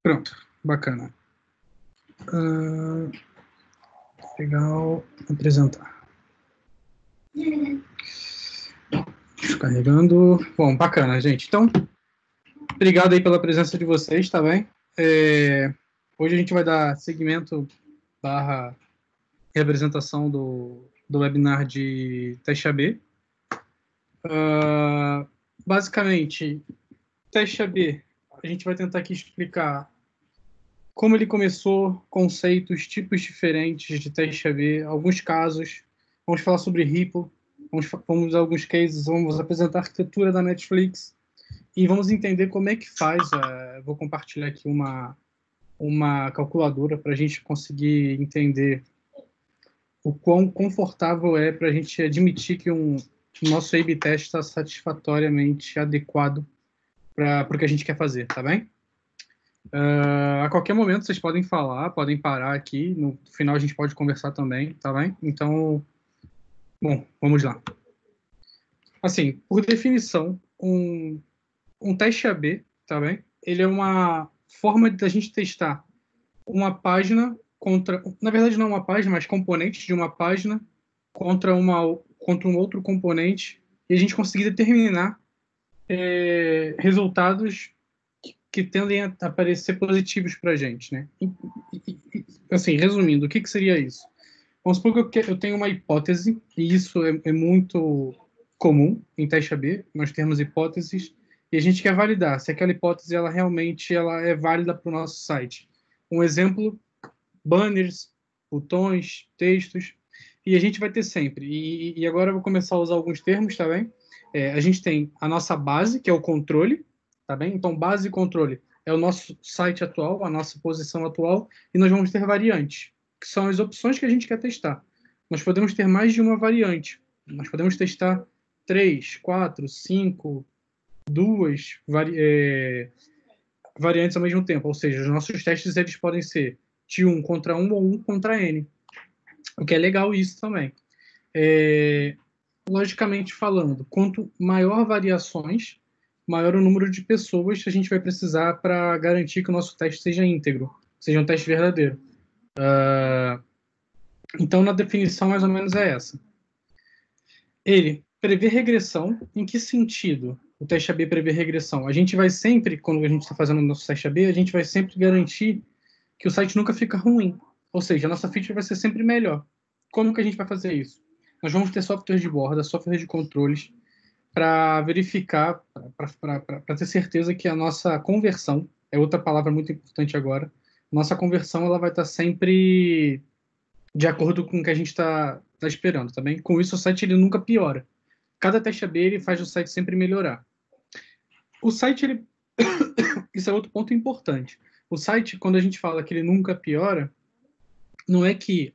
Pronto, bacana. Legal, apresentar. Descarregando. Bom, bacana, gente. Então, obrigado aí pela presença de vocês, tá bem? Hoje a gente vai dar seguimento barra representação do webinar de teste AB. Basicamente, teste AB, a gente vai tentar aqui explicar como ele começou, conceitos, tipos diferentes de teste AB, alguns casos, vamos falar sobre Ripple, vamos usar alguns cases, vamos apresentar a arquitetura da Netflix e vamos entender como é que faz. Vou compartilhar aqui uma calculadora para a gente conseguir entender o quão confortável é para a gente admitir que o nosso A/B teste está satisfatoriamente adequado para o que a gente quer fazer, tá bem? A qualquer momento vocês podem falar, podem parar aqui, no final a gente pode conversar também, tá bem? Então, bom, vamos lá. Assim, por definição, um teste AB, tá bem? Ele é uma forma de a gente testar uma página contra, na verdade não uma página, mas componentes de uma página contra um outro componente e a gente conseguir determinar resultados que tendem a aparecer positivos para a gente, né? Assim, resumindo, o que seria isso? Vamos supor que eu tenho uma hipótese, e isso é muito comum em teste AB, nós temos hipóteses, e a gente quer validar se aquela hipótese ela realmente é válida para o nosso site. Um exemplo, banners, botões, textos, e a gente vai ter sempre. E agora eu vou começar a usar alguns termos, tá bem? A gente tem a nossa base, que é o controle, tá bem? Então, base e controle é o nosso site atual, a nossa posição atual, e nós vamos ter variantes, que são as opções que a gente quer testar. Nós podemos ter mais de uma variante. Nós podemos testar 3, 4, 5, duas variantes ao mesmo tempo. Ou seja, os nossos testes eles podem ser de 1 contra 1 ou 1 contra N. O que é legal isso também. Logicamente falando, quanto maior variações, maior o número de pessoas que a gente vai precisar para garantir que o nosso teste seja íntegro, seja um teste verdadeiro. Então, na definição, mais ou menos é essa. Ele prevê regressão. Em que sentido o teste AB prevê regressão? A gente vai sempre, quando a gente está fazendo o nosso teste AB, a gente vai sempre garantir que o site nunca fica ruim. Ou seja, a nossa feature vai ser sempre melhor. Como que a gente vai fazer isso? Nós vamos ter software de borda, software de controles, para verificar, para ter certeza que a nossa conversão, é outra palavra muito importante agora, nossa conversão ela vai estar sempre de acordo com o que a gente está esperando, tá bem? Com isso, o site ele nunca piora. Cada teste AB ele faz o site sempre melhorar. O site, ele... isso é outro ponto importante. O site, quando a gente fala que ele nunca piora, não é que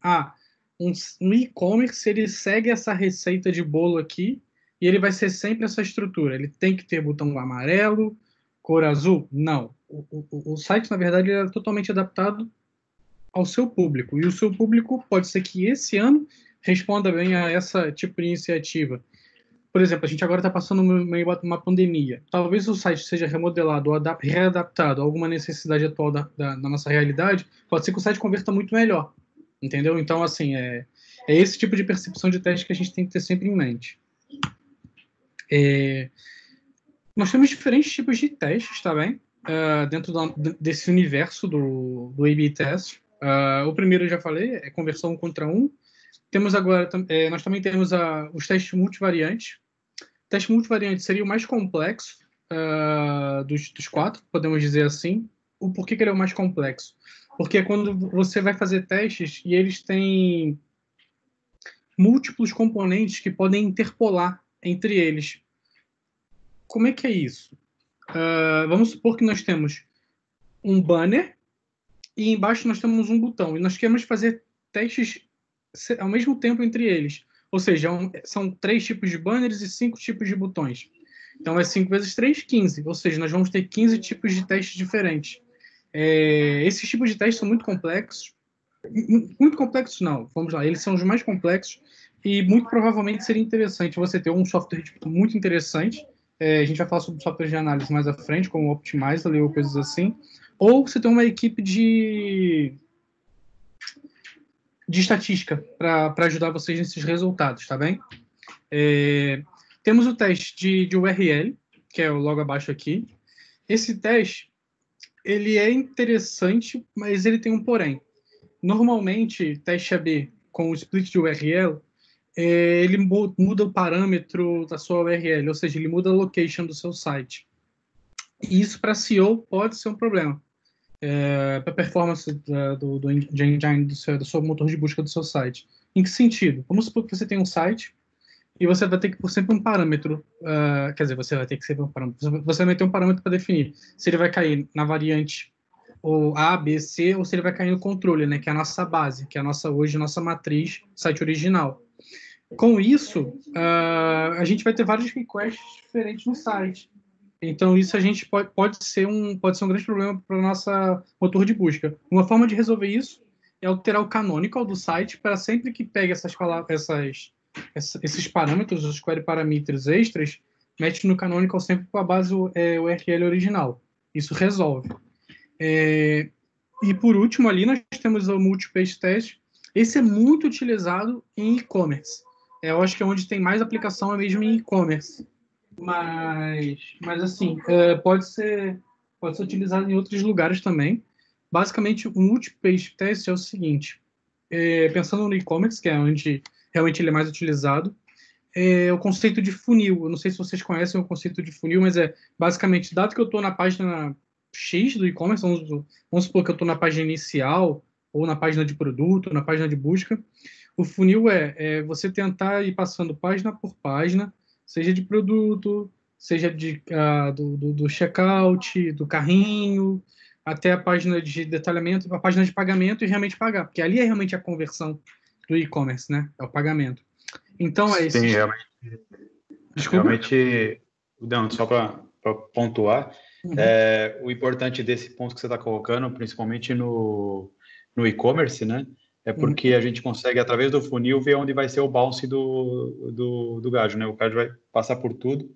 um e-commerce ele segue essa receita de bolo aqui e ele vai ser sempre essa estrutura. Ele tem que ter botão amarelo, cor azul? Não. O site, na verdade, ele é totalmente adaptado ao seu público. E o seu público pode ser que esse ano responda bem a essa tipo de iniciativa. Por exemplo, a gente agora está passando uma pandemia. Talvez o site seja remodelado ou readaptado a alguma necessidade atual da nossa realidade. Pode ser que o site converta muito melhor. Entendeu? Então, assim, é esse tipo de percepção de teste que a gente tem que ter sempre em mente. Nós temos diferentes tipos de testes, tá bem? Dentro desse universo do A/B test. O primeiro eu já falei, é conversão 1 contra 1. Temos agora, nós também temos os testes multivariantes. O teste multivariante seria o mais complexo dos quatro, podemos dizer assim. Por que ele é o mais complexo? Porque é quando você vai fazer testes e eles têm múltiplos componentes que podem interpolar entre eles. Como é que é isso? Vamos supor que nós temos um banner e embaixo nós temos um botão e nós queremos fazer testes ao mesmo tempo entre eles. Ou seja, são 3 tipos de banners e 5 tipos de botões. Então, é 5 vezes 3, 15. Ou seja, nós vamos ter 15 tipos de testes diferentes. Esses tipos de testes são muito complexos. Muito complexos, não. Vamos lá. Eles são os mais complexos e muito provavelmente seria interessante você ter um software muito interessante. A gente vai falar sobre software de análise mais à frente, como o Optimizer ou coisas assim. ou você tem uma equipe de estatística para ajudar vocês nesses resultados, tá bem? Temos o teste de URL, que é o logo abaixo aqui. Esse teste, ele é interessante, mas ele tem um porém. Normalmente, teste AB com o split de URL, ele muda o parâmetro da sua URL, ou seja, ele muda a location do seu site. E isso para SEO pode ser um problema. Para a performance do engine do seu motor de busca do seu site. Em que sentido? Vamos supor que você tem um site e você vai ter que pôr sempre um parâmetro, quer dizer, você vai ter que sempre um parâmetro, você vai ter um parâmetro para definir se ele vai cair na variante ou A, B, C, ou se ele vai cair no controle, né, que é a nossa base, que é hoje a nossa matriz, site original. Com isso, a gente vai ter vários requests diferentes no site. Então, isso a gente pode ser um grande problema para o nosso motor de busca. Uma forma de resolver isso é alterar o canonical do site para sempre que pegue esses parâmetros, os query parameters extras, mete no canonical sempre com a base URL original. Isso resolve. E por último, ali nós temos o multi-page test. Esse é muito utilizado em e-commerce. Eu acho que é onde tem mais aplicação é mesmo em e-commerce. Mas assim, pode ser utilizado em outros lugares também. Basicamente, o multi-page test é o seguinte: pensando no e-commerce, que é onde realmente ele é mais utilizado, o conceito de funil. Eu não sei se vocês conhecem o conceito de funil, mas basicamente, dado que eu estou na página X do e-commerce, vamos supor que eu estou na página inicial, ou na página de produto, na página de busca. O funil é você tentar ir passando página por página, seja de produto, seja do checkout, do carrinho, até a página de detalhamento, a página de pagamento e realmente pagar, porque ali é realmente a conversão do e-commerce, né? É o pagamento. Então, Sim, realmente. Desculpa? Realmente, não, só para pontuar, Uhum. O importante desse ponto que você está colocando, principalmente no e-commerce, né? É porque a gente consegue, através do funil, ver onde vai ser o bounce do gajo, né? O gajo vai passar por tudo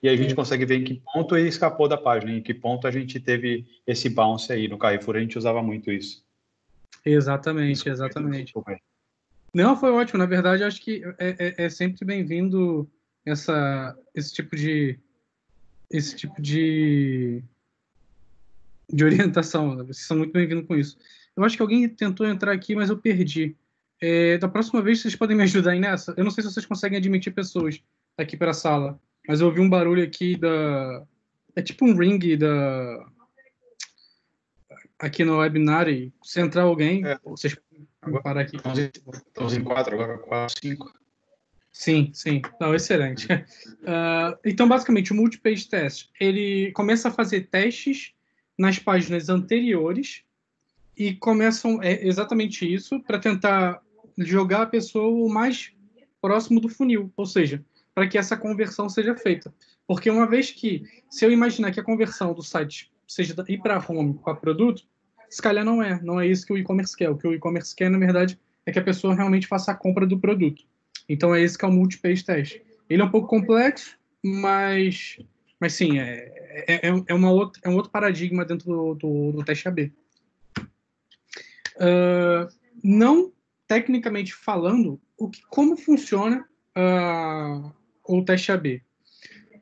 e aí a gente consegue ver em que ponto ele escapou da página, em que ponto a gente teve esse bounce aí. No Carrefour a gente usava muito isso. Exatamente, Desculpa, exatamente. desculpa aí. Não, foi ótimo. Na verdade, acho que é sempre bem-vindo esse tipo de orientação. Vocês são muito bem-vindos com isso. Eu acho que alguém tentou entrar aqui, mas eu perdi. Da próxima vez, vocês podem me ajudar aí nessa? Eu não sei se vocês conseguem admitir pessoas aqui para a sala, mas eu ouvi um barulho aqui É tipo um ring aqui no webinar e se entrar alguém, vocês podem parar aqui. Estamos em 4, agora 4, 5. Sim, sim. Não, excelente. Então, basicamente, o multi-page test, ele começa a fazer testes nas páginas anteriores e começam exatamente isso para tentar jogar a pessoa o mais próximo do funil, ou seja, para que essa conversão seja feita. Porque uma vez que, se eu imaginar que a conversão do site seja ir para home para produto, se calhar não é isso que o e-commerce quer. O que o e-commerce quer, na verdade, é que a pessoa realmente faça a compra do produto. Então é esse que é o multi-page test. Ele é um pouco complexo, mas sim, é um outro paradigma dentro do teste AB. Não tecnicamente falando, como funciona o teste AB.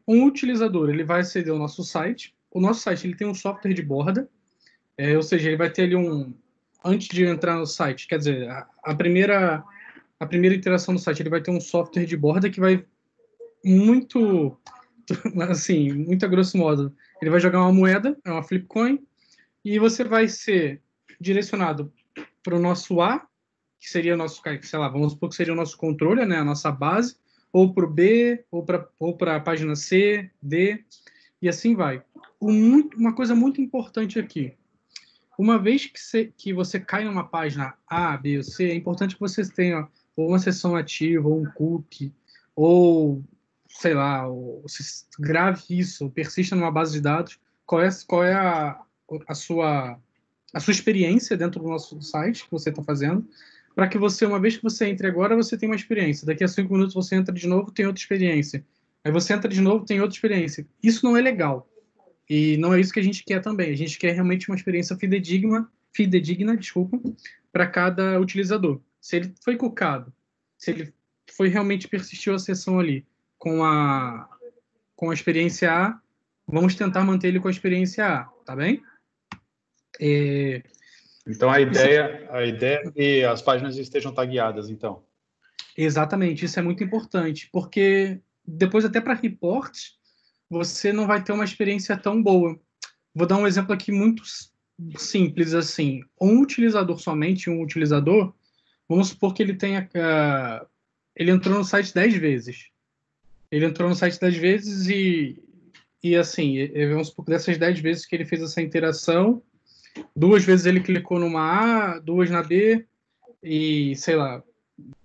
Um utilizador ele vai aceder ao nosso site. O nosso site ele tem um software de borda, ou seja, ele vai ter ali antes de entrar no site, quer dizer, a primeira interação no site, ele vai ter um software de borda que vai muito, assim, muito a grosso modo, ele vai jogar uma moeda, é uma flipcoin, e você vai ser direcionado para o nosso A, que seria o nosso, sei lá, vamos supor que seria o nosso controle, né, a nossa base, ou para o B, ou para a página C, D, e assim vai. Uma coisa muito importante aqui, uma vez que você cai numa página A, B ou C, é importante que você tenha ou uma sessão ativa, ou um cookie, ou, sei lá, ou grave isso, persista numa base de dados, qual é a sua experiência dentro do nosso site que você está fazendo, para que você, uma vez que você entre agora, você tem uma experiência. Daqui a 5 minutos você entra de novo, tem outra experiência. Aí você entra de novo, tem outra experiência. Isso não é legal. E não é isso que a gente quer também. A gente quer realmente uma experiência fidedigna, desculpa, para cada utilizador. Se ele foi cucado, se ele foi realmente persistiu a sessão ali com a experiência A, vamos tentar manter ele com a experiência A, tá bem? Então a ideia é que as páginas estejam tagueadas, então. Exatamente, isso é muito importante, porque depois até para reports você não vai ter uma experiência tão boa. Vou dar um exemplo aqui muito simples assim. Um utilizador somente, um utilizador, vamos supor que ele tenha ele entrou no site 10 vezes. Ele entrou no site 10 vezes e assim, vamos supor que dessas 10 vezes que ele fez essa interação, 2 vezes ele clicou numa A, 2 na B e, sei lá,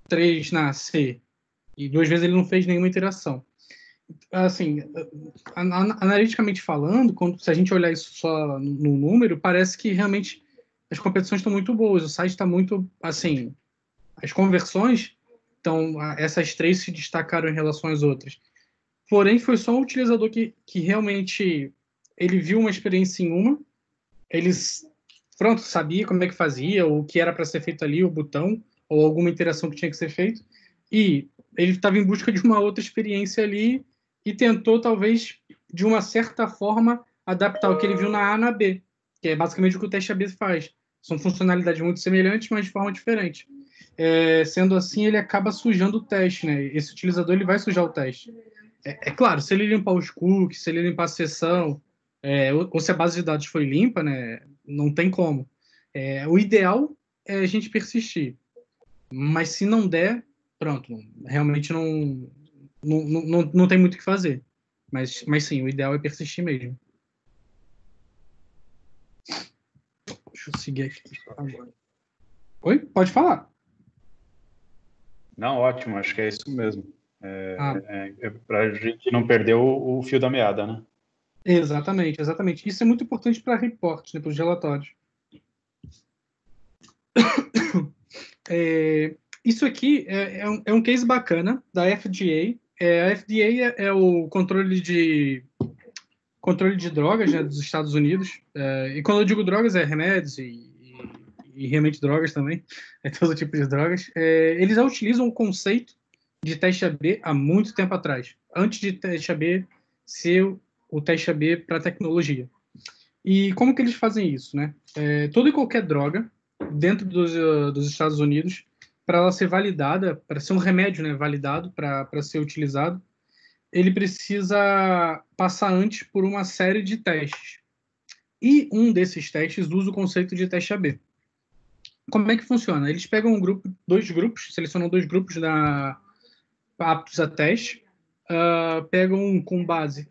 3 na C. E 2 vezes ele não fez nenhuma interação. Assim, analiticamente falando, se a gente olhar isso só no número, parece que realmente as competições estão muito boas, o site está muito, assim, as conversões, então, essas 3 se destacaram em relação às outras. Porém, foi só um utilizador que realmente ele viu uma experiência em uma, ele, pronto, sabia como é que fazia, o que era para ser feito ali, o botão, ou alguma interação que tinha que ser feito, e ele estava em busca de uma outra experiência ali e tentou, talvez, de uma certa forma, adaptar o que ele viu na A na B, que é basicamente o que o teste AB faz. São funcionalidades muito semelhantes, mas de forma diferente. Sendo assim, ele acaba sujando o teste, né? Esse utilizador ele vai sujar o teste. É claro, se ele limpar os cookies, se ele limpar a sessão, ou se a base de dados foi limpa, né? Não tem como. O ideal é a gente persistir. Mas se não der, pronto, realmente não tem muito o que fazer. Mas sim, o ideal é persistir mesmo. Deixa eu seguir aqui agora. Oi? Pode falar. Não, ótimo, acho que é isso mesmo. Para a gente não perder o fio da meada, né? Exatamente, exatamente. Isso é muito importante para reportes, né, para os relatórios. Isso aqui é um case bacana da FDA. A FDA é o controle de drogas, né, dos Estados Unidos. E quando eu digo drogas, é remédios e realmente drogas também, todo tipo de drogas. Eles já utilizam o conceito de teste AB há muito tempo atrás, antes de teste AB ser o teste AB para tecnologia. E como que eles fazem isso, né? Toda e qualquer droga dentro dos Estados Unidos, para ela ser validada, para ser um remédio, né, validado para ser utilizado, ele precisa passar antes por uma série de testes. E um desses testes usa o conceito de teste AB. Como é que funciona? Eles pegam dois grupos, selecionam 2 grupos aptos a teste, pegam com base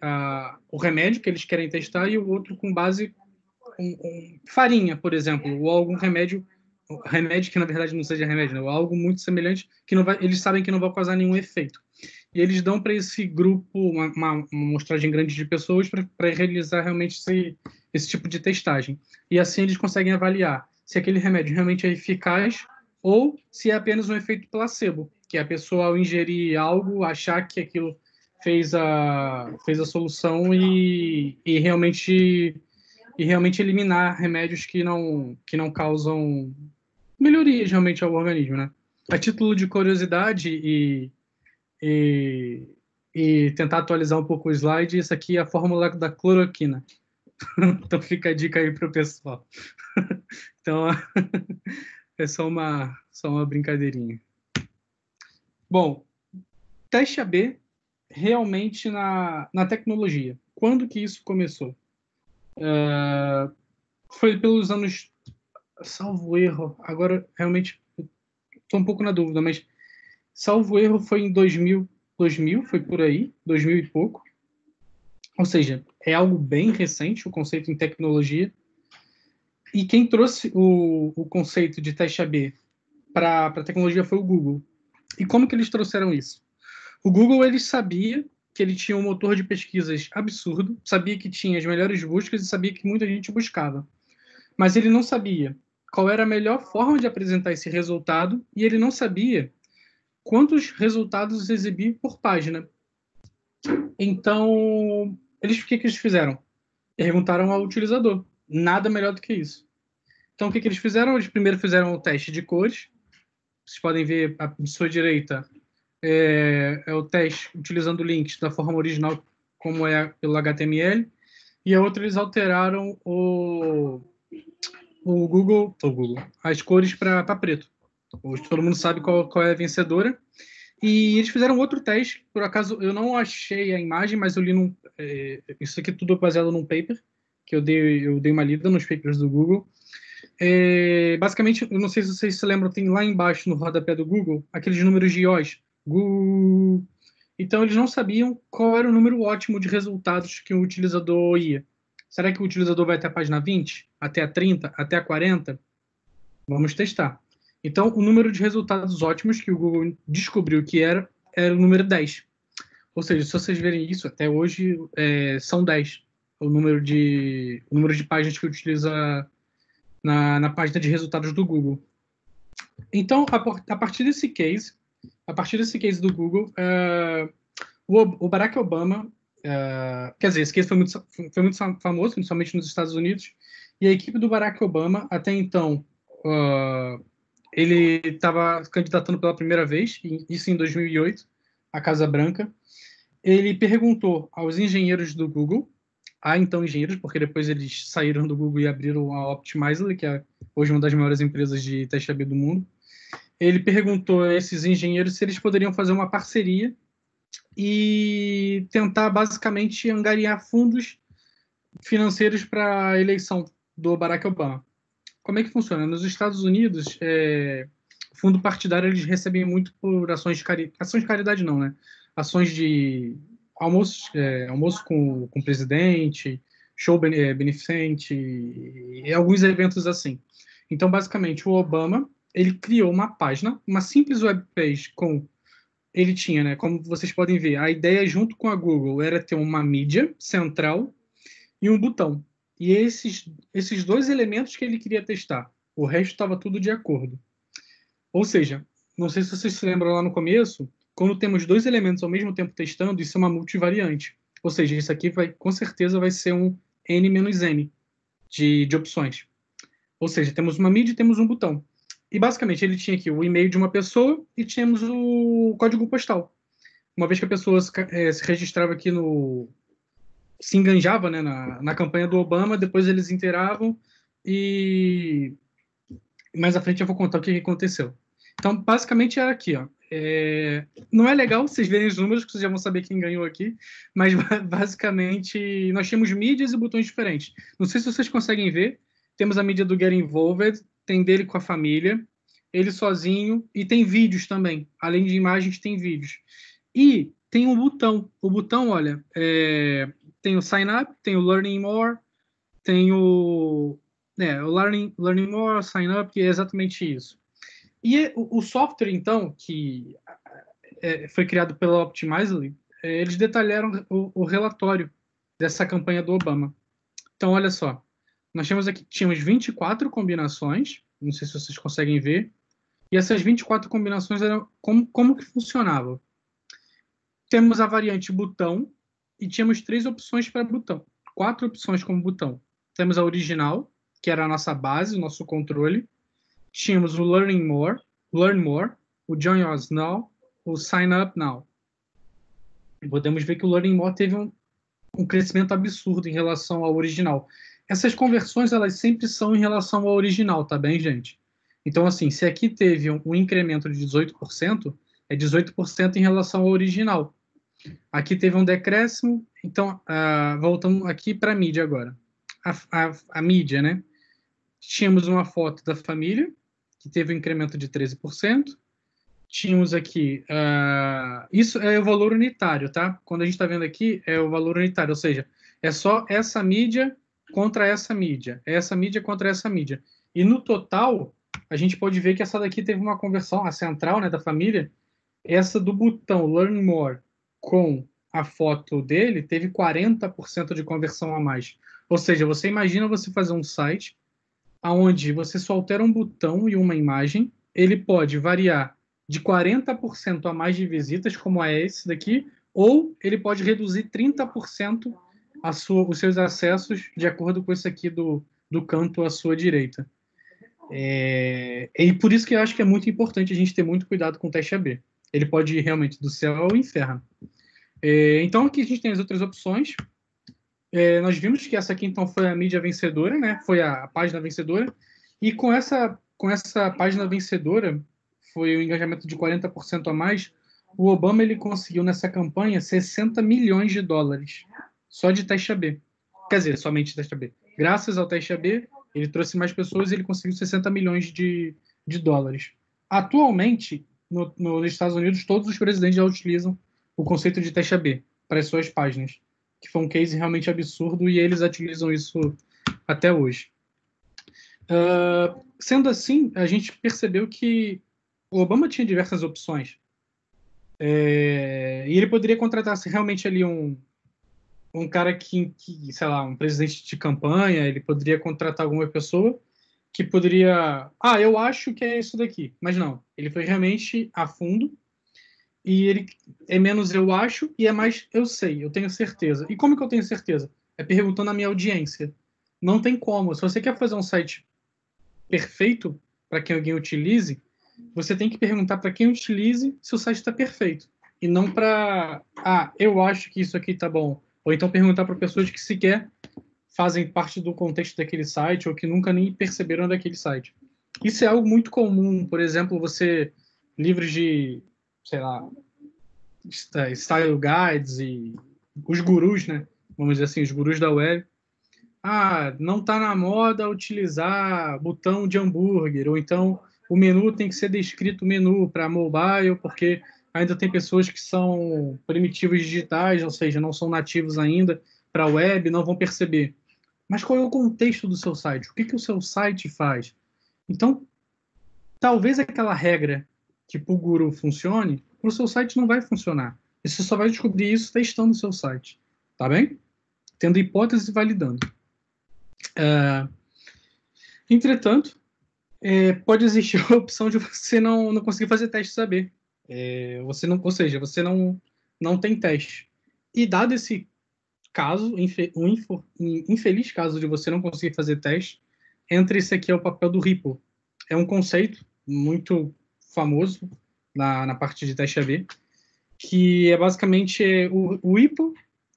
o remédio que eles querem testar e o outro com base farinha, por exemplo, ou algum remédio que na verdade não seja remédio, né? Ou algo muito semelhante que eles sabem que não vai causar nenhum efeito. E eles dão para esse grupo uma amostragem grande de pessoas para realizar realmente esse tipo de testagem. E assim eles conseguem avaliar se aquele remédio realmente é eficaz ou se é apenas um efeito placebo, que é a pessoa, ao ingerir algo, achar que aquilo fez a solução e realmente eliminar remédios que não causam melhorias realmente ao organismo, né? A título de curiosidade e, e tentar atualizar um pouco o slide, isso aqui é a fórmula da cloroquina. Então fica a dica aí para o pessoal. Então, é só uma brincadeirinha. Bom, teste AB realmente na tecnologia. Quando que isso começou? Foi pelos anos, salvo erro, agora realmente estou um pouco na dúvida, mas salvo erro foi em 2000, foi por aí, 2000 e pouco. Ou seja, é algo bem recente, o conceito em tecnologia. E quem trouxe o conceito de teste AB para a tecnologia foi o Google. E como que eles trouxeram isso? O Google, ele sabia que ele tinha um motor de pesquisas absurdo, sabia que tinha as melhores buscas e sabia que muita gente buscava. Mas ele não sabia qual era a melhor forma de apresentar esse resultado e ele não sabia quantos resultados exibir por página. Então, o que eles fizeram? Perguntaram ao utilizador. Nada melhor do que isso. Então, o que eles fizeram? Eles primeiro fizeram o teste de cores. Vocês podem ver à sua direita é o teste utilizando links da forma original, como é pelo HTML. E a outra, eles alteraram o Google, as cores para preto. Hoje todo mundo sabe qual é a vencedora. E eles fizeram outro teste, por acaso eu não achei a imagem, mas eu li isso aqui tudo é baseado num paper, que eu dei uma lida nos papers do Google. Basicamente, eu não sei se vocês se lembram, tem lá embaixo no rodapé do Google, aqueles números de iOS. Google. Então eles não sabiam qual era o número ótimo de resultados que o utilizador ia. Será que o utilizador vai até a página 20? Até a 30? Até a 40? Vamos testar. Então, o número de resultados ótimos que o Google descobriu que era o número 10. Ou seja, se vocês verem isso, até hoje são 10 o número de páginas que utiliza na página de resultados do Google. Então, a partir desse case do Google, o Barack Obama, quer dizer, esse case foi muito famoso, principalmente nos Estados Unidos, e a equipe do Barack Obama, até então, ele estava candidatando pela primeira vez, isso em 2008, à Casa Branca. Ele perguntou aos engenheiros do Google, então engenheiros, porque depois eles saíram do Google e abriram a Optimizely, que é hoje uma das maiores empresas de teste AB do mundo. Ele perguntou a esses engenheiros se eles poderiam fazer uma parceria e tentar basicamente angariar fundos financeiros para a eleição do Barack Obama. Como é que funciona? Nos Estados Unidos, fundo partidário eles recebem muito por ações de caridade, não, né? Ações de almoço com o presidente, show beneficente e alguns eventos assim. Então, basicamente, o Obama ele criou uma página, uma simples webpage ele tinha, né? Como vocês podem ver, a ideia junto com a Google era ter uma mídia central e um botão. E esses dois elementos que ele queria testar. O resto estava tudo de acordo. Ou seja, não sei se vocês se lembram lá no começo, quando temos dois elementos ao mesmo tempo testando, isso é uma multivariante. Ou seja, isso aqui com certeza vai ser um N-N de opções. Ou seja, temos uma mídia e temos um botão. E basicamente ele tinha aqui o e-mail de uma pessoa e tínhamos o código postal. Uma vez que a pessoa se registrava aqui se enganjava, né, na campanha do Obama, depois eles interavam e mais à frente eu vou contar o que aconteceu. Então, basicamente era aqui, ó. Não é legal vocês verem os números, que vocês já vão saber quem ganhou aqui, mas basicamente nós tínhamos mídias e botões diferentes. Não sei se vocês conseguem ver, temos a mídia do Get Involved, tem dele com a família, ele sozinho, e tem vídeos também. Além de imagens, tem vídeos. E tem um botão. O botão, olha, tem o Sign Up, tem o Learning More, tem o Learning More, Sign Up, que é exatamente isso. E o software, então, que foi criado pela Optimizely, eles detalharam o relatório dessa campanha do Obama. Então, olha só, nós tínhamos 24 combinações, não sei se vocês conseguem ver, e essas 24 combinações eram como que funcionava. Temos a variante botão e tínhamos 3 opções para botão, 4 opções como botão. Temos a original, que era a nossa base, o nosso controle. Tínhamos o Learn More, o Join Us Now, o Sign Up Now. E podemos ver que o Learning More teve um crescimento absurdo em relação ao original. Essas conversões, elas sempre são em relação ao original, tá bem, gente? Então, assim, se aqui teve um incremento de 18%, é 18% em relação ao original. Aqui teve um decréscimo, então, voltamos aqui para a mídia agora. A mídia, né? Tínhamos uma foto da família, que teve um incremento de 13%. Tínhamos aqui, isso é o valor unitário, tá? Quando a gente está vendo aqui, é o valor unitário, ou seja, é só essa mídia contra essa mídia contra essa mídia. E no total, a gente pode ver que essa daqui teve uma conversão, a central, né, da família, essa do botão Learn More com a foto dele, teve 40% de conversão a mais. Ou seja, você imagina você fazer um site onde você só altera um botão e uma imagem, ele pode variar de 40% a mais de visitas, como é esse daqui, ou ele pode reduzir 30% os seus acessos de acordo com esse aqui do canto à sua direita. E por isso que eu acho que é muito importante a gente ter muito cuidado com o teste AB. Ele pode ir realmente do céu ao inferno. Então, aqui a gente tem as outras opções. Nós vimos que essa aqui, então, foi a mídia vencedora, né? Foi a página vencedora. E com essa página vencedora, foi o engajamento de 40% a mais, o Obama ele conseguiu, nessa campanha, 60 milhões de dólares só de teste AB. Quer dizer, somente teste AB. Graças ao teste AB, ele trouxe mais pessoas e ele conseguiu 60 milhões de dólares. Atualmente, nos Estados Unidos, todos os presidentes já utilizam o conceito de teste AB para as suas páginas, que foi um case realmente absurdo e eles utilizam isso até hoje. Sendo assim, a gente percebeu que o Obama tinha diversas opções. E ele poderia contratar realmente ali um cara que, sei lá, um presidente de campanha, ele poderia contratar alguma pessoa que poderia... eu acho que é isso daqui. Mas não, ele foi realmente a fundo e ele é menos eu acho e é mais eu sei, eu tenho certeza. E como que eu tenho certeza? É perguntando à minha audiência. Não tem como. Se você quer fazer um site perfeito para que alguém utilize, você tem que perguntar para quem utilize se o site está perfeito. E não para, eu acho que isso aqui está bom. Ou então perguntar para pessoas que sequer fazem parte do contexto daquele site ou que nunca nem perceberam daquele site. Isso é algo muito comum. Por exemplo, livros de, sei lá, style guides e os gurus, né? Vamos dizer assim, os gurus da web. Não está na moda utilizar botão de hambúrguer, ou então o menu tem que ser descrito menu para mobile, porque ainda tem pessoas que são primitivos digitais, ou seja, não são nativos ainda para web, não vão perceber. Mas qual é o contexto do seu site? O que o seu site faz? Então, talvez aquela regra que para o guru funcione, para o seu site não vai funcionar. E você só vai descobrir isso testando o seu site. Tá bem? Tendo hipóteses e validando. Entretanto, pode existir a opção de você não conseguir fazer teste e saber. Ou seja, você não tem teste. E dado esse caso, infeliz caso de você não conseguir fazer teste, entra esse aqui é o papel do Ripple. É um conceito muito famoso na parte de teste AB, que é basicamente o Ripple,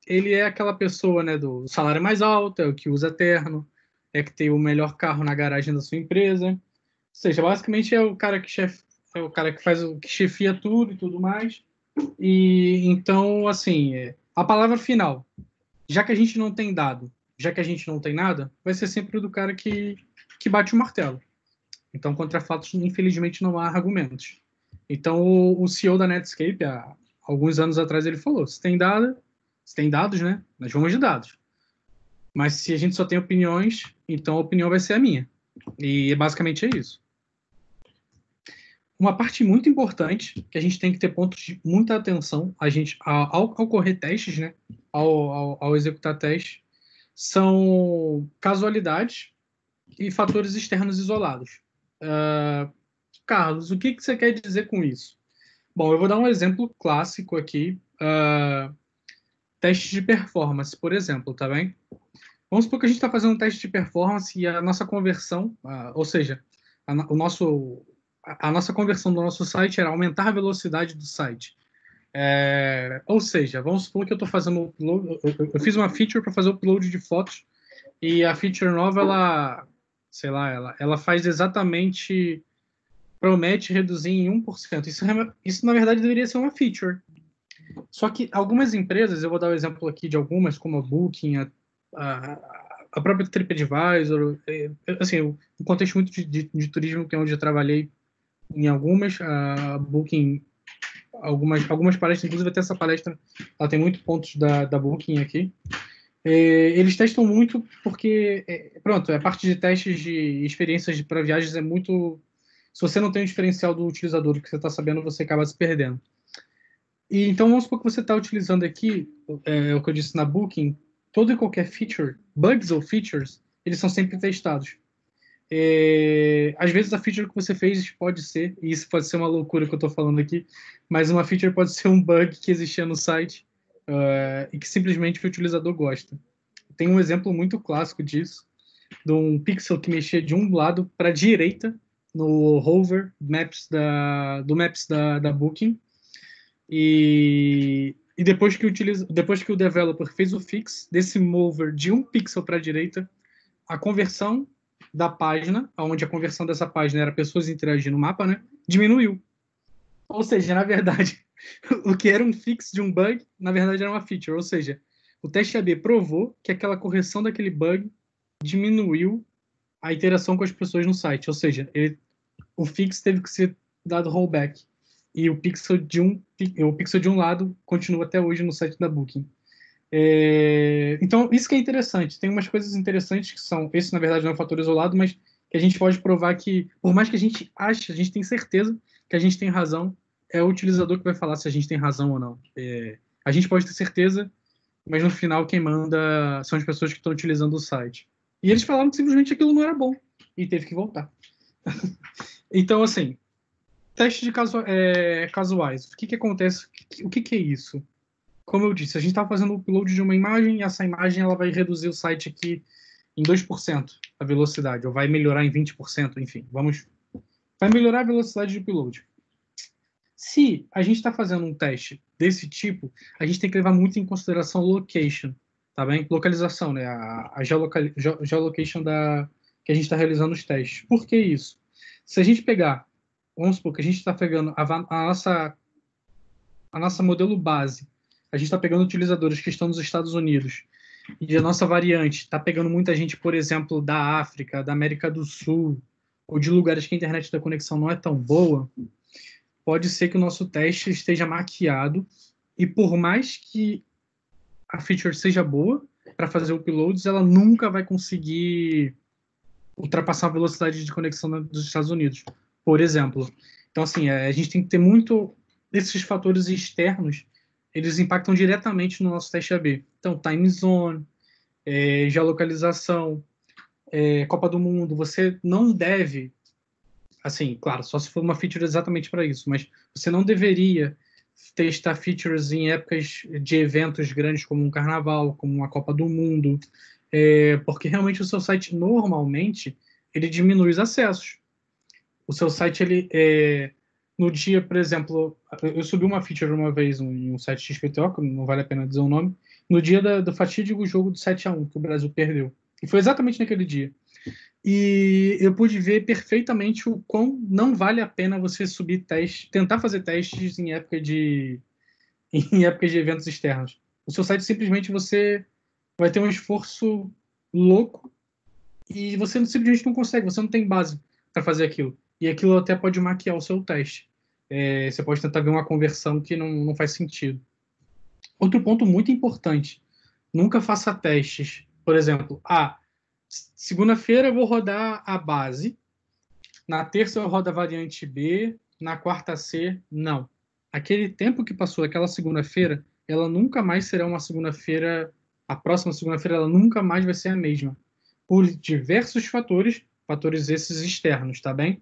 ele é aquela pessoa, né, do salário mais alto, é o que usa terno, é que tem o melhor carro na garagem da sua empresa. Ou seja, basicamente é o cara que faz que chefia tudo e tudo mais. E então, assim, a palavra final, já que a gente não tem dado, já que a gente não tem nada, vai ser sempre o do cara que bate o martelo. Então, contra fatos, infelizmente, não há argumentos. Então, o CEO da Netscape, há alguns anos atrás, ele falou: se tem dados, né? Nós vamos de dados. Mas se a gente só tem opiniões, então a opinião vai ser a minha. E basicamente é isso. Uma parte muito importante, que a gente tem que ter pontos de muita atenção, a gente, ao correr testes, né? Ao executar testes, são casualidades e fatores externos isolados. Carlos, o que você quer dizer com isso? Bom, eu vou dar um exemplo clássico aqui. Testes de performance, por exemplo, tá bem? Vamos supor que a gente está fazendo um teste de performance e a nossa conversão, ou seja, a nossa conversão do nosso site era aumentar a velocidade do site. Ou seja, vamos supor que eu estou fazendo upload, eu fiz uma feature para fazer o upload de fotos e a feature nova, ela faz exatamente, promete reduzir em 1%. Isso na verdade deveria ser uma feature. Só que algumas empresas, eu vou dar o exemplo aqui de algumas, como a Booking, a própria TripAdvisor, assim, um contexto muito de turismo, que é onde eu trabalhei em algumas, a Booking, algumas palestras, inclusive até essa palestra, ela tem muitos pontos da Booking aqui. Eles testam muito porque, pronto, a parte de testes de experiências para viagens é muito... Se você não tem o diferencial do utilizador, do que você está sabendo, você acaba se perdendo. E então, vamos supor que você está utilizando aqui, o que eu disse na Booking, toda e qualquer feature, bugs ou features, eles são sempre testados. Às vezes a feature que você fez pode ser, e isso pode ser uma loucura que eu estou falando aqui, mas uma feature pode ser um bug que existia no site e que simplesmente o utilizador gosta. Tem um exemplo muito clássico disso, de um pixel que mexia de um lado para a direita no hover do Maps da Booking, e depois que o developer fez o fix desse mover de um pixel para a direita, a conversão da página, onde a conversão dessa página era pessoas interagindo no mapa, né, diminuiu. Ou seja, na verdade, o que era um fix de um bug, na verdade era uma feature. Ou seja, o teste AB provou que aquela correção daquele bug diminuiu a interação com as pessoas no site. Ou seja, o fix teve que ser dado rollback. E o pixel de um lado continua até hoje no site da Booking. Então, isso que é interessante. Tem umas coisas interessantes que são... Esse, na verdade, não é um fator isolado, mas que a gente pode provar que, por mais que a gente ache, a gente tem certeza que a gente tem razão, é o utilizador que vai falar se a gente tem razão ou não. A gente pode ter certeza, mas no final quem manda são as pessoas que estão utilizando o site. E eles falaram que simplesmente aquilo não era bom e teve que voltar. Então, assim, teste de casuais. O que acontece? O que é isso? Como eu disse, a gente está fazendo o upload de uma imagem e essa imagem ela vai reduzir o site aqui em 2% a velocidade, ou vai melhorar em 20%, enfim. Vai melhorar a velocidade de upload. Se a gente está fazendo um teste desse tipo, a gente tem que levar muito em consideração location, tá bem? Localização, né? A geolocation que a gente está realizando os testes. Por que isso? Se a gente pegar, vamos supor que a gente está pegando a nossa modelo base, a gente está pegando utilizadores que estão nos Estados Unidos, e a nossa variante está pegando muita gente, por exemplo, da África, da América do Sul, ou de lugares que a internet da conexão não é tão boa, pode ser que o nosso teste esteja maquiado, e por mais que a feature seja boa para fazer uploads, ela nunca vai conseguir ultrapassar a velocidade de conexão dos Estados Unidos, por exemplo. Então, assim, a gente tem que ter muito... Esses fatores externos, eles impactam diretamente no nosso teste AB. Então, time zone, geolocalização, Copa do Mundo. Você não deve, assim, claro, só se for uma feature exatamente para isso, mas você não deveria testar features em épocas de eventos grandes como um carnaval, como uma Copa do Mundo, porque realmente o seu site normalmente ele diminui os acessos. O seu site no dia, por exemplo, eu subi uma feature uma vez em um site XPTO, que não vale a pena dizer o nome, no dia do fatídico jogo do 7-1 que o Brasil perdeu. E foi exatamente naquele dia. E eu pude ver perfeitamente o quão não vale a pena você subir testes, tentar fazer testes em época em épocas de eventos externos. O seu site simplesmente você vai ter um esforço louco e você simplesmente não consegue, você não tem base para fazer aquilo. E aquilo até pode maquiar o seu teste. Você pode tentar ver uma conversão que não faz sentido. Outro ponto muito importante: nunca faça testes. Por exemplo, segunda-feira eu vou rodar a base, na terça eu rodo a variante B, na quarta C, não. Aquele tempo que passou aquela segunda-feira, ela nunca mais será uma segunda-feira, a próxima segunda-feira ela nunca mais vai ser a mesma. Por diversos fatores esses externos, tá bem?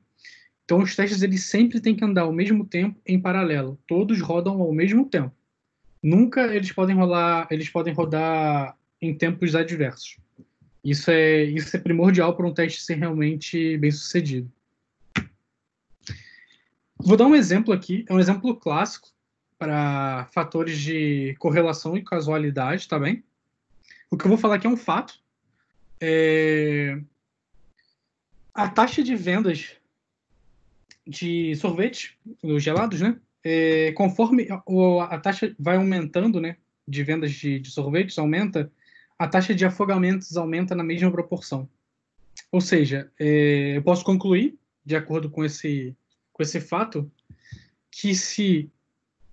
Então os testes eles sempre têm que andar ao mesmo tempo em paralelo. Todos rodam ao mesmo tempo. Nunca eles podem rodar em tempos adversos. Isso é primordial para um teste ser realmente bem sucedido. Vou dar um exemplo aqui, é um exemplo clássico para fatores de correlação e casualidade, tá bem? O que eu vou falar aqui é um fato. A taxa de vendas de sorvete, os gelados, né? Conforme a taxa vai aumentando, né? De vendas de sorvetes aumenta, a taxa de afogamentos aumenta na mesma proporção. Ou seja, eu posso concluir, de acordo com esse fato, que se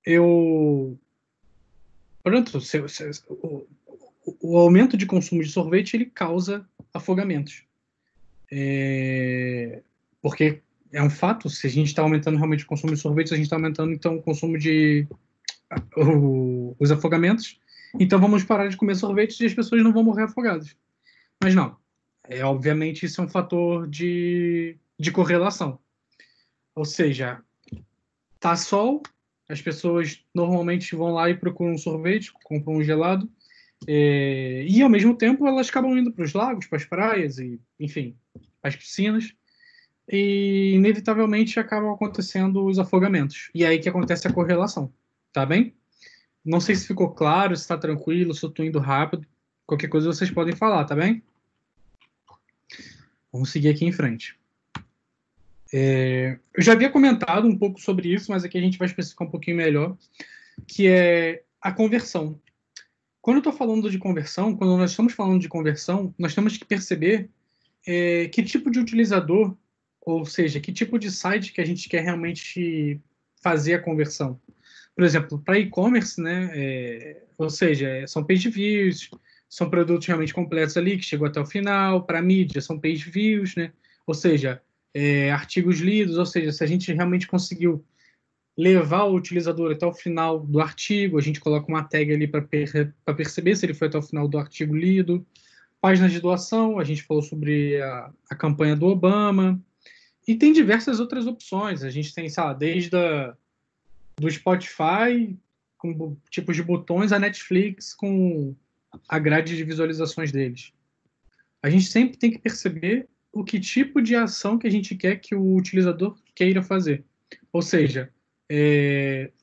eu... Pronto, o aumento de consumo de sorvete, ele causa afogamentos. Porque é um fato, se a gente está aumentando realmente o consumo de sorvetes, a gente está aumentando, então, o consumo os afogamentos. Então, vamos parar de comer sorvetes e as pessoas não vão morrer afogadas. Mas não. Obviamente, isso é um fator de correlação. Ou seja, tá sol, As pessoas normalmente vão lá e procuram um sorvete, compram um gelado, e ao mesmo tempo elas acabam indo para os lagos, para as praias, e, enfim, para as piscinas, e inevitavelmente acabam acontecendo os afogamentos. E é aí que acontece a correlação, tá bem? Não sei se ficou claro, se está tranquilo, se eu estou indo rápido. Qualquer coisa vocês podem falar, tá bem? Vamos seguir aqui em frente. Eu já havia comentado um pouco sobre isso, mas aqui a gente vai especificar um pouquinho melhor, que é a conversão. Quando eu estou falando de conversão, quando nós estamos falando de conversão, nós temos que perceber que tipo de utilizador, ou seja, que tipo de site que a gente quer realmente fazer a conversão. Por exemplo, para e-commerce, né, ou seja, são page views, são produtos realmente completos ali, que chegou até o final. Para mídia, são page views, né, ou seja, artigos lidos, ou seja, se a gente realmente conseguiu levar o utilizador até o final do artigo, a gente coloca uma tag ali para perceber se ele foi até o final do artigo lido. Páginas de doação, a gente falou sobre a campanha do Obama, e tem diversas outras opções. A gente tem, sei lá, desde do Spotify, com tipos de botões, a Netflix, com a grade de visualizações deles. A gente sempre tem que perceber o que tipo de ação que a gente quer que o utilizador queira fazer. Ou seja,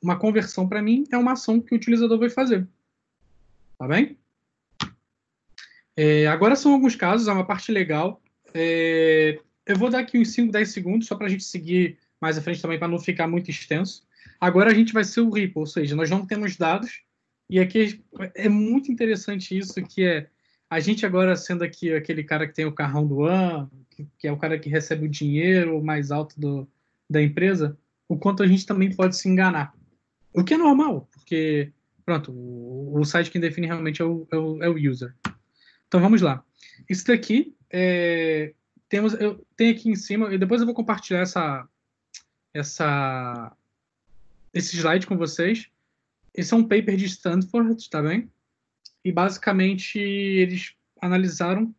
uma conversão, para mim, é uma ação que o utilizador vai fazer. Tá bem? Agora são alguns casos, é uma parte legal. Eu vou dar aqui uns 5, 10 segundos, só para a gente seguir mais à frente também, para não ficar muito extenso. Agora a gente vai ser o Ripple, ou seja, nós não temos dados, e aqui é muito interessante isso, que é a gente agora sendo aqui aquele cara que tem o carrão do ano, que é o cara que recebe o dinheiro mais alto da empresa, o quanto a gente também pode se enganar. O que é normal, porque, pronto, o site que define realmente é o user. Então vamos lá. Isso daqui eu tenho aqui em cima, e depois eu vou compartilhar esse slide com vocês. Esse é um paper de Stanford, tá bem? E basicamente eles analisaram,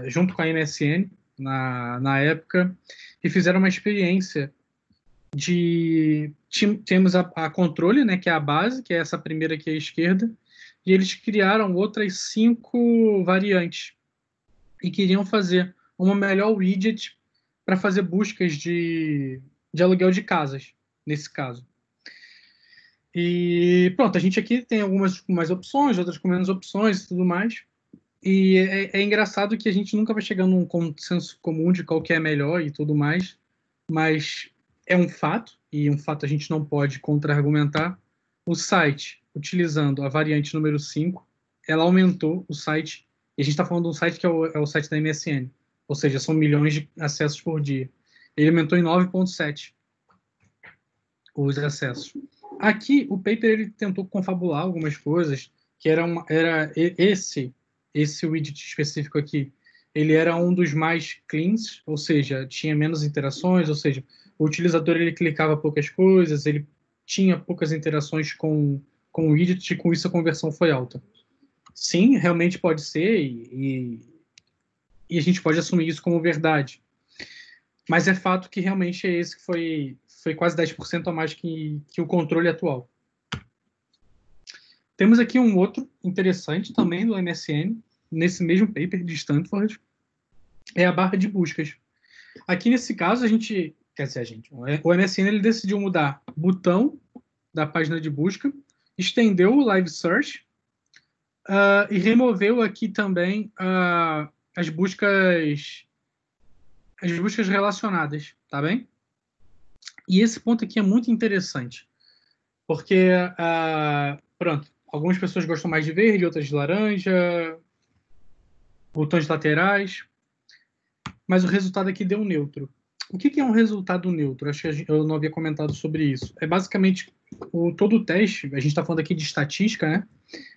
junto com a MSN, na época, e fizeram uma experiência temos a controle, né, que é a base, que é essa primeira aqui à esquerda, e eles criaram outras 5 variantes e queriam fazer uma melhor widget para fazer buscas de aluguel de casas, nesse caso. E pronto, a gente aqui tem algumas com mais opções, outras com menos opções e tudo mais. E é engraçado que a gente nunca vai chegar num consenso comum de qual que é melhor e tudo mais, mas é um fato, e um fato a gente não pode contra-argumentar. O site, utilizando a variante número 5, ela aumentou o site, e a gente está falando de um site que é o site da MSN, ou seja, são milhões de acessos por dia. Ele aumentou em 9,7 os acessos. Aqui, o paper ele tentou confabular algumas coisas, que era esse widget específico aqui, ele era um dos mais cleans, ou seja, tinha menos interações, ou seja, o utilizador ele clicava poucas coisas, ele tinha poucas interações com o widget, e com isso a conversão foi alta. Sim, realmente pode ser, e a gente pode assumir isso como verdade. Mas é fato que realmente é esse que foi quase 10% a mais que o controle atual. Temos aqui um outro interessante também do MSN, nesse mesmo paper de Stanford, é a barra de buscas. Aqui nesse caso, o MSN ele decidiu mudar o botão da página de busca, estendeu o Live Search e removeu aqui também as buscas relacionadas, tá bem? E esse ponto aqui é muito interessante, porque, pronto, algumas pessoas gostam mais de verde, outras de laranja, botões laterais, mas o resultado aqui deu um neutro. O que é um resultado neutro? Acho que eu não havia comentado sobre isso. É basicamente todo o teste, a gente está falando aqui de estatística, né?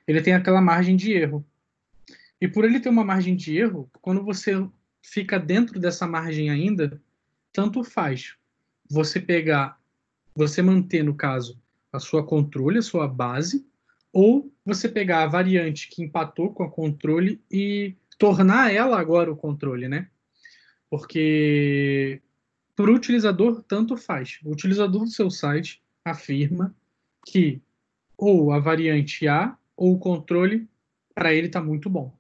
Ele tem aquela margem de erro. E por ele ter uma margem de erro, quando você fica dentro dessa margem ainda, tanto faz você manter, no caso, a sua controle, a sua base, ou você pegar a variante que empatou com a controle e tornar ela agora o controle, né? Porque para o utilizador, tanto faz. O utilizador do seu site, afirma que ou a variante A ou o controle, para ele, está muito bom.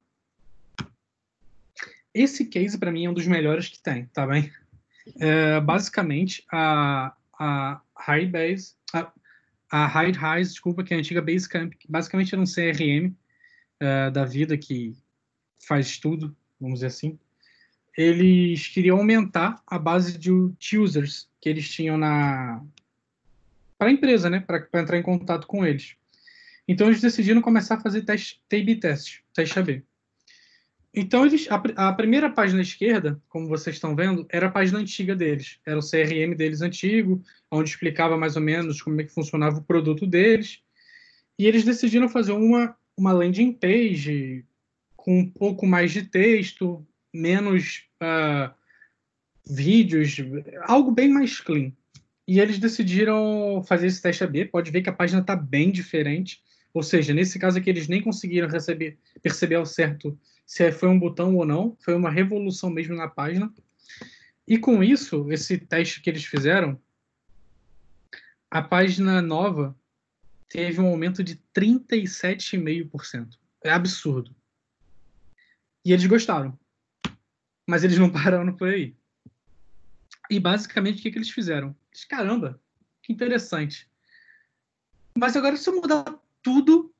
Esse case, para mim, é um dos melhores que tem, tá bem? Basicamente, a High-Base, a High-Rise, desculpa, que é a antiga Basecamp, que basicamente era um CRM da vida que faz tudo, vamos dizer assim. Eles queriam aumentar a base de users que eles tinham para a empresa, né? Para entrar em contato com eles. Então, eles decidiram começar a fazer A/B teste, teste AB. Então, a primeira página esquerda, como vocês estão vendo, era a página antiga deles. Era o CRM deles antigo, onde explicava mais ou menos como é que funcionava o produto deles. E eles decidiram fazer uma landing page com um pouco mais de texto, menos vídeos, algo bem mais clean. E eles decidiram fazer esse teste AB. Pode ver que a página está bem diferente. Ou seja, nesse caso aqui, eles nem conseguiram perceber ao certo se foi um botão ou não. Foi uma revolução mesmo na página. E com isso, esse teste que eles fizeram, a página nova teve um aumento de 37,5%. É absurdo. E eles gostaram. Mas eles não pararam por aí. E basicamente, o que eles fizeram? Caramba, que interessante. Mas agora, se eu mudar tudo,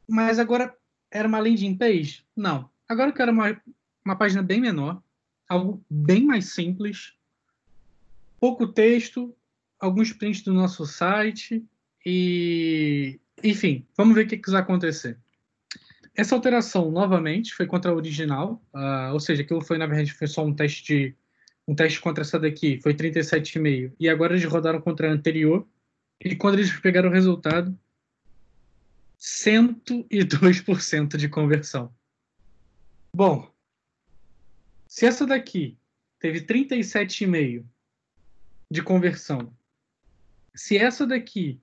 mas agora era uma landing page? Não. Agora eu quero uma página bem menor, algo bem mais simples, pouco texto, alguns prints do nosso site e... Enfim, vamos ver o que vai acontecer. Essa alteração, novamente, foi contra a original, ou seja, aquilo foi, na verdade, foi só um teste contra essa daqui, foi 37,5, e agora eles rodaram contra a anterior, e quando eles pegaram o resultado, 102% de conversão. Bom, se essa daqui teve 37,5% de conversão, se essa daqui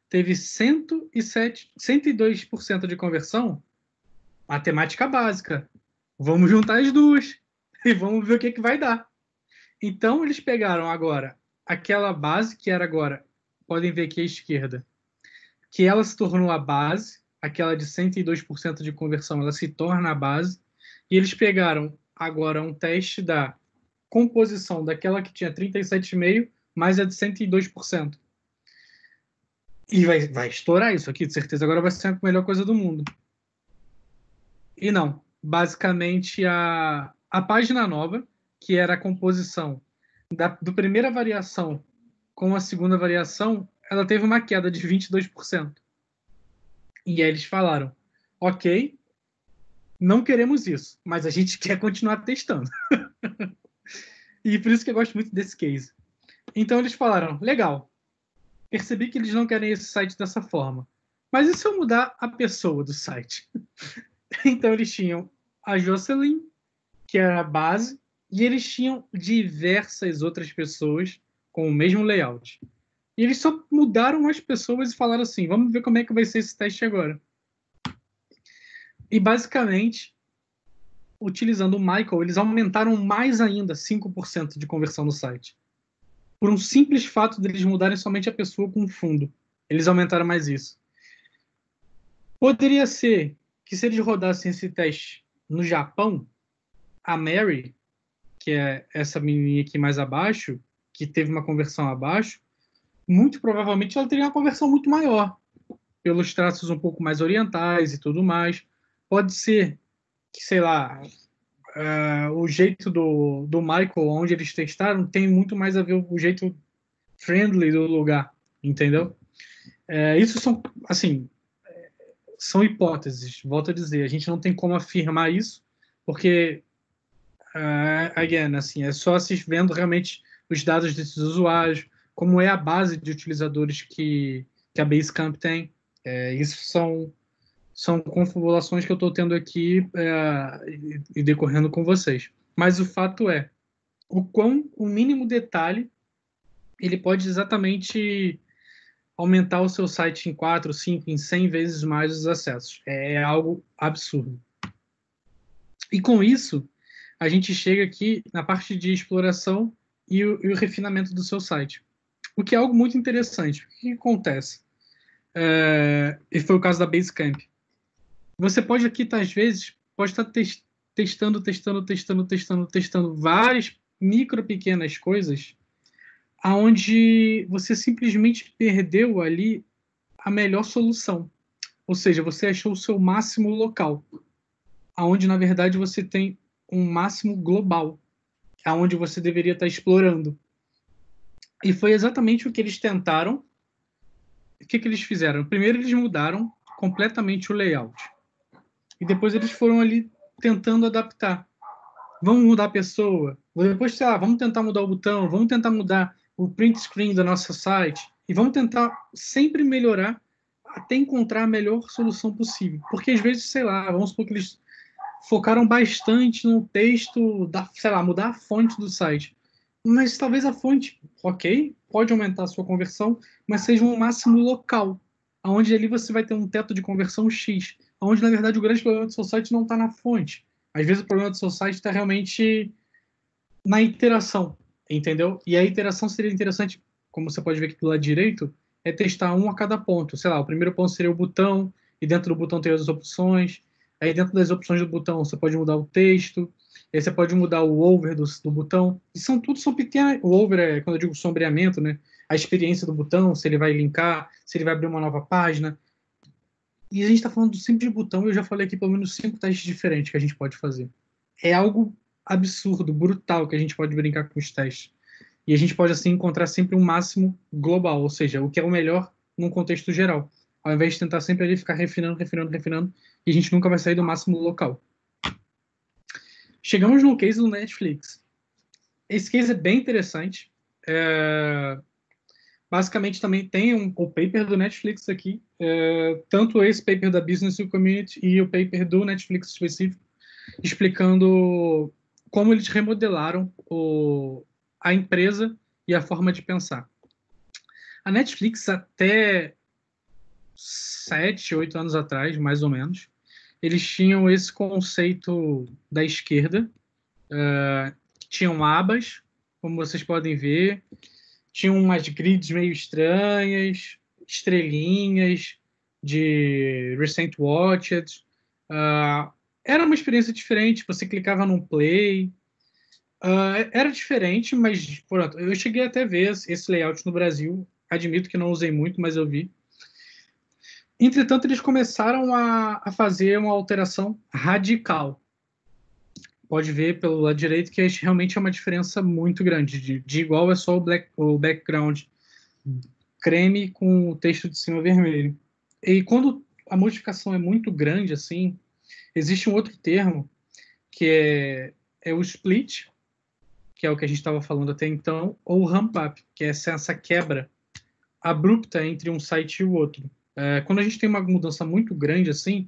teve 102% de conversão, matemática básica. Vamos juntar as duas e vamos ver o que vai dar. Então, eles pegaram agora aquela base que era agora, podem ver aqui à esquerda, que ela se tornou a base, aquela de 102% de conversão, ela se torna a base, e eles pegaram agora um teste da composição daquela que tinha 37,5% mais a de 102%. E vai estourar isso aqui, de certeza. Agora vai ser a melhor coisa do mundo. E não. Basicamente, a página nova, que era a composição do primeira variação com a segunda variação, ela teve uma queda de 22%. E aí eles falaram, ok, não queremos isso, mas a gente quer continuar testando. E por isso que eu gosto muito desse case. Então eles falaram, legal, percebi que eles não querem esse site dessa forma. Mas e se eu mudar a pessoa do site? Então eles tinham a Jocelyn, que era a base, e eles tinham diversas outras pessoas com o mesmo layout. E eles só mudaram as pessoas e falaram assim, vamos ver como é que vai ser esse teste agora. E basicamente, utilizando o Michael, eles aumentaram mais ainda 5% de conversão no site. Por um simples fato de eles mudarem somente a pessoa com o fundo. Eles aumentaram mais isso. Poderia ser que se eles rodassem esse teste no Japão, a Mary, que é essa menininha aqui mais abaixo, que teve uma conversão abaixo, muito provavelmente ela teria uma conversão muito maior, pelos traços um pouco mais orientais e tudo mais. Pode ser que, sei lá, o jeito do Michael, onde eles testaram, tem muito mais a ver com o jeito friendly do lugar, entendeu? Isso são, assim, são hipóteses, volto a dizer, a gente não tem como afirmar isso, porque, again, assim, é só se vendo realmente os dados desses usuários, como é a base de utilizadores que a Basecamp tem. Isso são confabulações que eu estou tendo aqui e decorrendo com vocês. Mas o fato é, o mínimo detalhe ele pode exatamente aumentar o seu site em 4, 5, em 100 vezes mais os acessos. É algo absurdo. E com isso, a gente chega aqui na parte de exploração e o refinamento do seu site. O que é algo muito interessante. O que acontece? E foi o caso da Basecamp. Você pode aqui, às vezes, pode estar testando várias micro pequenas coisas aonde você simplesmente perdeu ali a melhor solução. Ou seja, você achou o seu máximo local, aonde na verdade você tem um máximo global, aonde você deveria estar explorando. E foi exatamente o que eles tentaram. O que eles fizeram? Primeiro eles mudaram completamente o layout. E depois eles foram ali tentando adaptar. Vamos mudar a pessoa. Depois, sei lá, vamos tentar mudar o botão, vamos tentar mudar o print screen do nosso site e vamos tentar sempre melhorar até encontrar a melhor solução possível. Porque às vezes, sei lá, vamos supor que eles focaram bastante no texto, sei lá, mudar a fonte do site. Mas talvez a fonte, ok, pode aumentar a sua conversão, mas seja um máximo local, onde ali você vai ter um teto de conversão X, onde na verdade o grande problema do seu site não está na fonte. Às vezes o problema do seu site está realmente na iteração, entendeu? E a iteração seria interessante, como você pode ver aqui do lado direito, é testar um a cada ponto. Sei lá, o primeiro ponto seria o botão, e dentro do botão tem as opções. Aí dentro das opções do botão você pode mudar o texto, aí você pode mudar o over do botão. E são pequenas. O over é, quando eu digo sombreamento, né? A experiência do botão, se ele vai linkar, se ele vai abrir uma nova página. E a gente está falando sempre de botão, eu já falei aqui pelo menos 5 testes diferentes que a gente pode fazer. É algo absurdo, brutal, que a gente pode brincar com os testes. E a gente pode, assim, encontrar sempre um máximo global, ou seja, o que é o melhor num contexto geral. Ao invés de tentar sempre ali ficar refinando, e a gente nunca vai sair do máximo local. Chegamos no case do Netflix. Esse case é bem interessante. Basicamente, também tem o paper do Netflix aqui, tanto esse paper da Business Community e o paper do Netflix específico, explicando como eles remodelaram a empresa e a forma de pensar. A Netflix, até 7, 8 anos atrás, mais ou menos, eles tinham esse conceito da esquerda, tinham abas, como vocês podem ver, tinham umas grids meio estranhas, estrelinhas de Recent Watched. Era uma experiência diferente, você clicava num play. Era diferente, mas pronto, eu cheguei até a ver esse layout no Brasil. Admito que não usei muito, mas eu vi. Entretanto, eles começaram a fazer uma alteração radical. Pode ver pelo lado direito que realmente é uma diferença muito grande. De igual é só o background creme com o texto de cima vermelho. E quando a modificação é muito grande, assim, existe um outro termo que é o split, que é o que a gente estava falando até então, ou o ramp-up, que é essa quebra abrupta entre um site e o outro. Quando a gente tem uma mudança muito grande assim,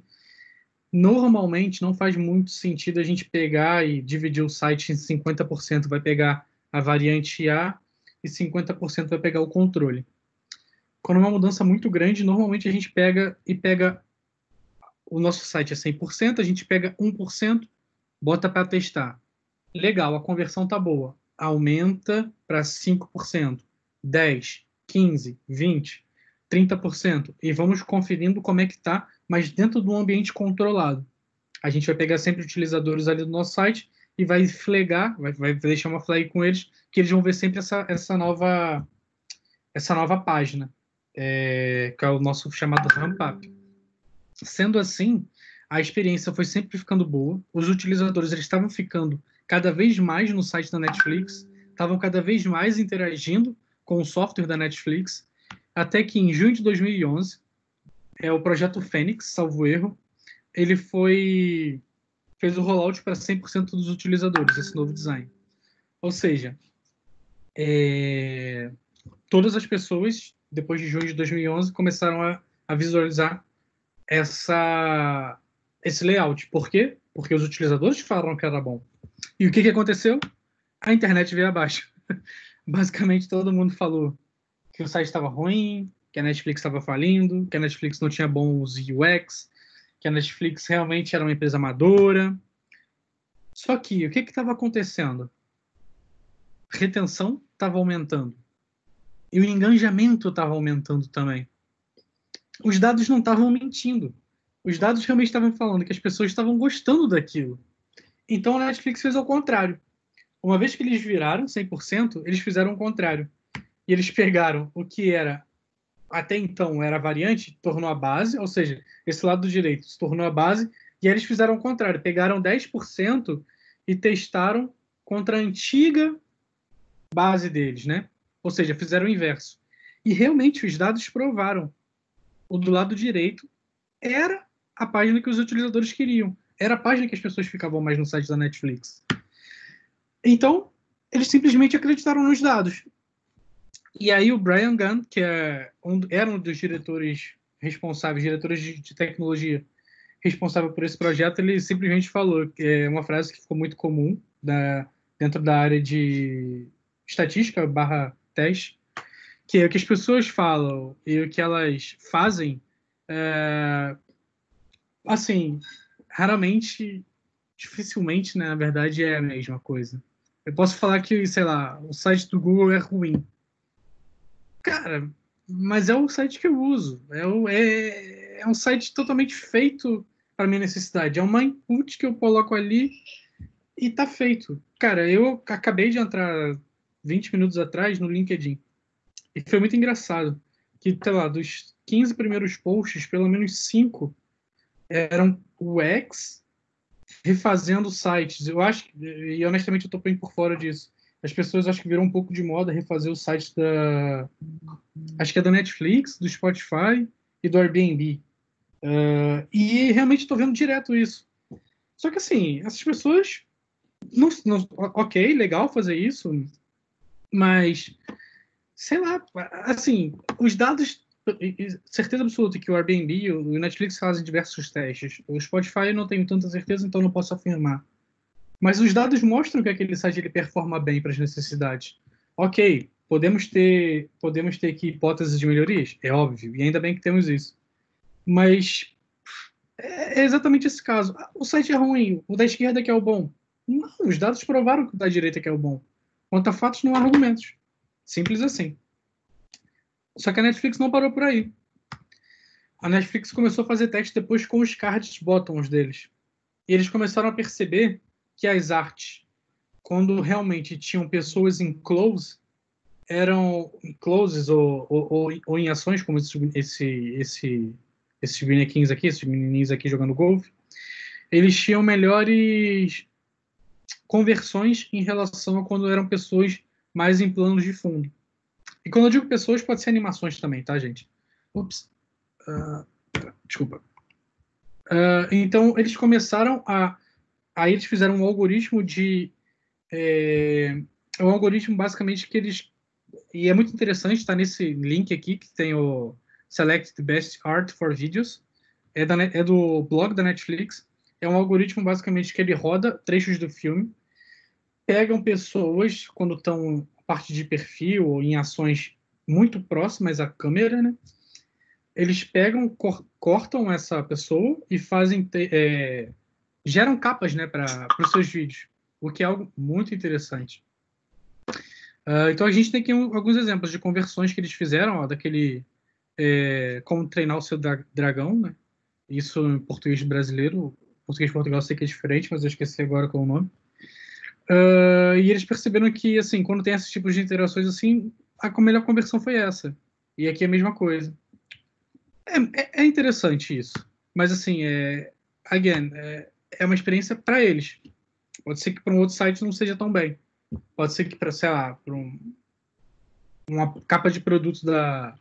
normalmente não faz muito sentido a gente pegar e dividir o site em 50%, vai pegar a variante A e 50% vai pegar o controle. Quando é uma mudança muito grande, normalmente a gente pega o nosso site é 100%, a gente pega 1%, bota para testar. Legal, a conversão tá boa. Aumenta para 5%, 10%, 15%, 20%, 30%. E vamos conferindo como é que tá, mas dentro de um ambiente controlado. A gente vai pegar sempre utilizadores ali do nosso site e vai flagar, vai deixar uma flag com eles, que eles vão ver sempre essa nova página, que é o nosso chamado ramp-up. Sendo assim, a experiência foi sempre ficando boa, os utilizadores eles estavam ficando cada vez mais no site da Netflix, estavam cada vez mais interagindo com o software da Netflix, até que em junho de 2011, o projeto Fênix, salvo erro, ele fez o rollout para 100% dos utilizadores, esse novo design. Ou seja, todas as pessoas, depois de junho de 2011, começaram a visualizar esse layout. Por quê? Porque os utilizadores falaram que era bom. E o que aconteceu? A internet veio abaixo. Basicamente, todo mundo falou que o site estava ruim, que a Netflix estava falindo, que a Netflix não tinha bons UX, que a Netflix realmente era uma empresa amadora. Só que, o que estava acontecendo? A retenção estava aumentando. E o engajamento estava aumentando também. Os dados não estavam mentindo. Os dados realmente estavam falando que as pessoas estavam gostando daquilo. Então a Netflix fez ao contrário. Uma vez que eles viraram 100%, eles fizeram o contrário. E eles pegaram o que era, até então, era a variante, tornou a base, ou seja, esse lado do direito se tornou a base, e aí eles fizeram o contrário. Pegaram 10% e testaram contra a antiga base deles, né? Ou seja, fizeram o inverso. E realmente os dados provaram. O do lado direito era a página que os utilizadores queriam. Era a página que as pessoas ficavam mais no site da Netflix. Então, eles simplesmente acreditaram nos dados. E aí o Brian Gunn, que era um dos diretores responsáveis, diretores de tecnologia responsável por esse projeto, ele simplesmente falou, que é uma frase que ficou muito comum dentro da área de estatística /teste, que é o que as pessoas falam e o que elas fazem, assim, raramente, dificilmente, né, na verdade, é a mesma coisa. Eu posso falar que, sei lá, o site do Google é ruim. Cara, mas é o site que eu uso. É um site totalmente feito para minha necessidade. É uma input que eu coloco ali e tá feito. Cara, eu acabei de entrar 20 minutos atrás no LinkedIn. E foi muito engraçado. Que, sei lá, dos 15 primeiros posts, pelo menos 5 eram o X refazendo sites. Eu acho, e honestamente eu tô bem por fora disso. As pessoas acho que viram um pouco de moda refazer os sites acho que é da Netflix, do Spotify e do Airbnb. E realmente estou vendo direto isso. Só que assim, essas pessoas ok, legal fazer isso, mas sei lá, assim, os dados, certeza absoluta que o Airbnb e o Netflix fazem diversos testes. O Spotify eu não tenho tanta certeza, então não posso afirmar. Mas os dados mostram que aquele site ele performa bem para as necessidades. Ok, podemos ter aqui hipóteses de melhorias? É óbvio, e ainda bem que temos isso. Mas é exatamente esse caso. O site é ruim, o da esquerda que é o bom. Não, os dados provaram que o da direita que é o bom. Quanto a fatos, não há argumentos. Simples assim. Só que a Netflix não parou por aí. A Netflix começou a fazer testes depois com os cards bottoms deles. E eles começaram a perceber que as artes, quando realmente tinham pessoas em close, eram em closes ou em ações, como esses bonequinhos aqui, esses menininhos aqui jogando golfe, eles tinham melhores conversões em relação a quando eram pessoas mais em planos de fundo. E quando eu digo pessoas, pode ser animações também, tá, gente? Ups. Desculpa. Então, eles começaram Aí eles fizeram um algoritmo um algoritmo basicamente que eles... E é muito interessante, está nesse link aqui, que tem o Select the Best Art for Videos. É do blog da Netflix. É um algoritmo basicamente que ele roda trechos do filme, pegam pessoas quando estão a parte de perfil ou em ações muito próximas à câmera, né? Eles pegam, cortam essa pessoa e geram capas, né, para os seus vídeos, o que é algo muito interessante. Então a gente tem aqui alguns exemplos de conversões que eles fizeram, ó, daquele como treinar o seu dragão, né? Isso em português brasileiro, português de Portugal eu sei que é diferente, mas eu esqueci agora qual é o nome. E eles perceberam que, assim, quando tem esses tipos de interações, assim, a melhor conversão foi essa. E aqui é a mesma coisa. É interessante isso. Mas, assim, again, é uma experiência para eles. Pode ser que para um outro site não seja tão bem. Pode ser que para, sei lá, para uma capa de produto da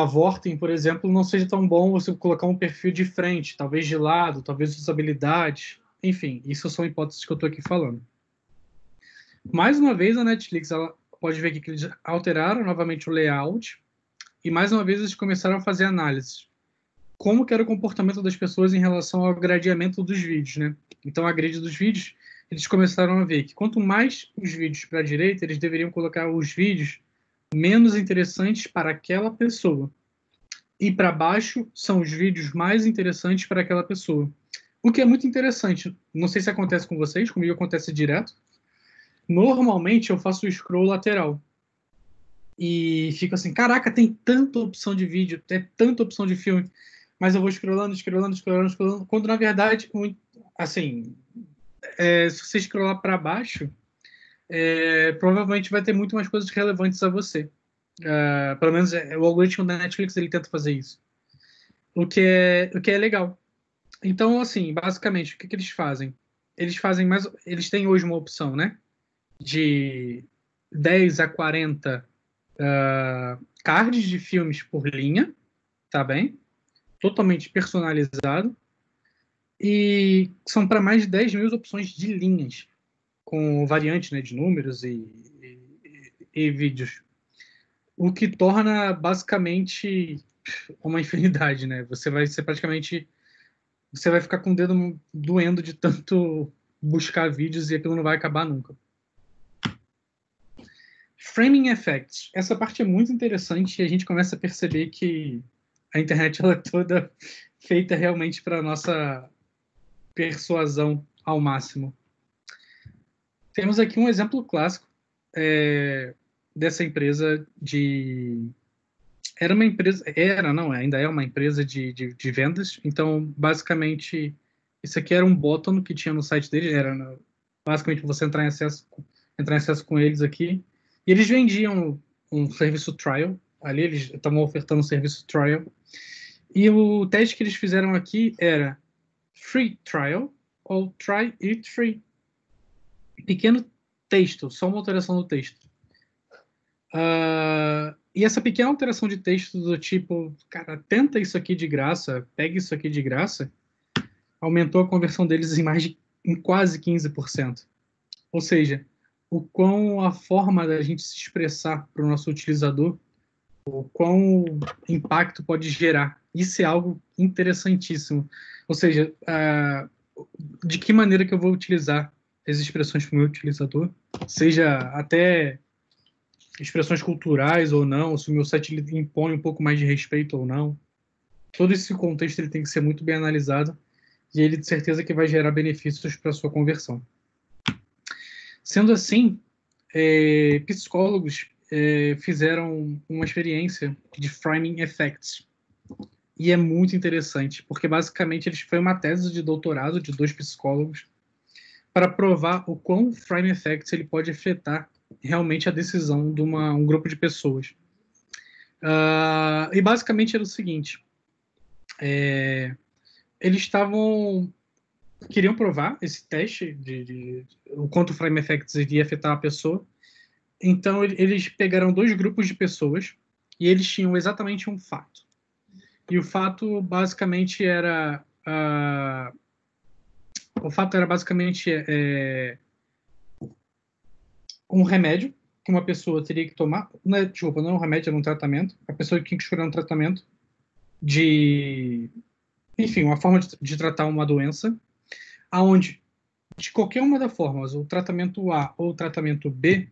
Vorten, por exemplo, não seja tão bom você colocar um perfil de frente, talvez de lado, talvez usabilidade. Enfim, isso são hipóteses que eu estou aqui falando. Mais uma vez, a Netflix, ela pode ver aqui que eles alteraram novamente o layout e, mais uma vez, eles começaram a fazer análises. Como que era o comportamento das pessoas em relação ao gradeamento dos vídeos, né? Então, a grade dos vídeos, eles começaram a ver que quanto mais os vídeos para a direita, eles deveriam colocar os vídeos menos interessantes para aquela pessoa. E para baixo são os vídeos mais interessantes para aquela pessoa. O que é muito interessante. Não sei se acontece com vocês, comigo acontece direto. Normalmente eu faço o scroll lateral. e fico assim, caraca, tem tanta opção de vídeo, tem tanta opção de filme, mas eu vou scrollando, scrollando, scrollando, scrollando, quando na verdade, assim, se você scrollar para baixo, provavelmente vai ter muito mais coisas relevantes a você. Pelo menos o algoritmo da Netflix ele tenta fazer isso, o que é legal. Então, assim, basicamente, o que eles fazem? Eles têm hoje uma opção, né? De 10 a 40 cards de filmes por linha, tá bem? Totalmente personalizado. E são para mais de 10 mil opções de linhas, com variantes, né, de números e vídeos. O que torna basicamente uma infinidade, né? Você vai ser praticamente. Você vai ficar com o dedo doendo de tanto buscar vídeos e aquilo não vai acabar nunca. Framing effects. Essa parte é muito interessante e a gente começa a perceber que a internet ela é toda feita realmente para nossa persuasão ao máximo. Temos aqui um exemplo clássico dessa empresa de... Era uma empresa... não, ainda é uma empresa de vendas. Então, basicamente, isso aqui era um botão que tinha no site deles. Era basicamente você entrar em acesso com eles aqui. E eles vendiam um serviço trial. Ali eles estavam ofertando um serviço trial. E o teste que eles fizeram aqui era free trial ou try it free. Pequeno texto, só uma alteração do texto. E essa pequena alteração de texto do tipo, cara, tenta isso aqui de graça, pega isso aqui de graça, aumentou a conversão deles em quase 15%. Ou seja, o quão a forma da gente se expressar para o nosso utilizador, o quão impacto pode gerar. Isso é algo interessantíssimo. Ou seja, de que maneira que eu vou utilizar as expressões para o meu utilizador, seja até expressões culturais ou não, se o meu site ele impõe um pouco mais de respeito ou não. Todo esse contexto ele tem que ser muito bem analisado e ele de certeza que vai gerar benefícios para a sua conversão. Sendo assim, psicólogos fizeram uma experiência de framing effects. E é muito interessante, porque basicamente foi uma tese de doutorado de 2 psicólogos para provar o quão frame effects ele pode afetar realmente a decisão de um grupo de pessoas. E basicamente era o seguinte: eles queriam provar esse teste de o quanto o frame effects iria afetar a pessoa. Então eles pegaram 2 grupos de pessoas e eles tinham exatamente um fato. E o fato basicamente era basicamente um remédio que uma pessoa teria que tomar. Desculpa, não é um remédio, era um tratamento. A pessoa tinha que escolher um tratamento enfim, uma forma de tratar uma doença, aonde, de qualquer uma das formas, o tratamento A ou o tratamento B,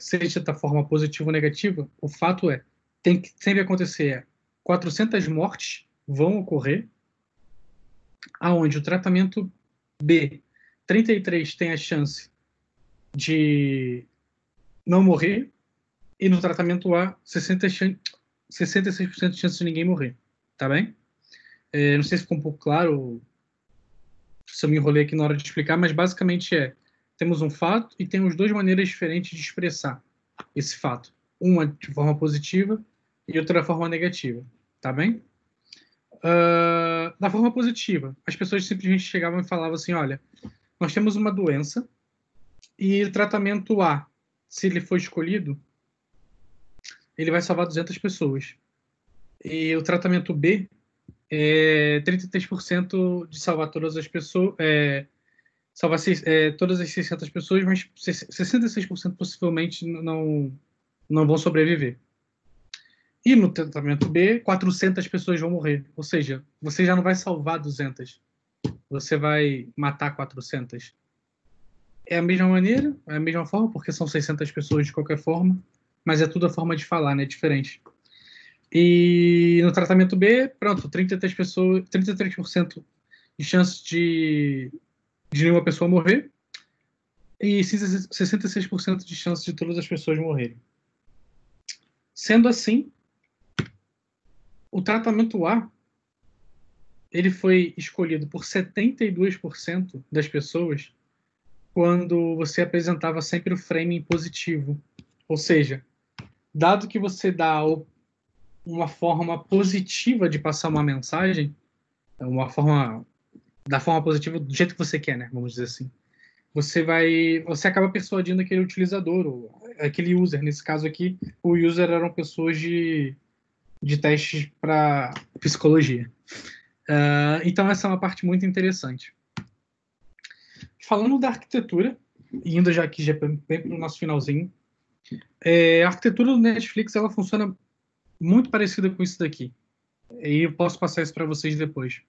seja da forma positiva ou negativa, o fato tem que sempre acontecer 400 mortes vão ocorrer, aonde o tratamento B, 33 tem a chance de não morrer, e no tratamento A, 66% de chance de ninguém morrer. Tá bem? Não sei se ficou um pouco claro, se eu me enrolei aqui na hora de explicar, mas basicamente temos um fato e temos 2 maneiras diferentes de expressar esse fato. Uma de forma positiva e outra da forma negativa. Tá bem? Da forma positiva, as pessoas simplesmente chegavam e falavam assim, olha, nós temos uma doença e o tratamento A, se ele for escolhido, ele vai salvar 200 pessoas. E o tratamento B 33% de salvar todas as pessoas, salvar todas as 600 pessoas, mas 66% possivelmente não vão sobreviver. E no tratamento B, 400 pessoas vão morrer. Ou seja, você já não vai salvar 200. Você vai matar 400. É a mesma maneira, é a mesma forma, porque são 600 pessoas de qualquer forma, mas é tudo a forma de falar, né? Diferente. E no tratamento B, pronto, 33% de chance de nenhuma pessoa morrer e 66% de chance de todas as pessoas morrerem. Sendo assim, o tratamento A ele foi escolhido por 72% das pessoas quando você apresentava sempre o framing positivo. Ou seja, dado que você dá uma forma positiva de passar uma mensagem, da forma positiva do jeito que você quer, né? Vamos dizer assim. Você acaba persuadindo aquele utilizador, ou aquele user. Nesse caso aqui, o user eram pessoas de testes para psicologia. Então, essa é uma parte muito interessante. Falando da arquitetura, indo já aqui bem para o nosso finalzinho, a arquitetura do Netflix ela funciona muito parecida com isso daqui. E eu posso passar isso para vocês depois.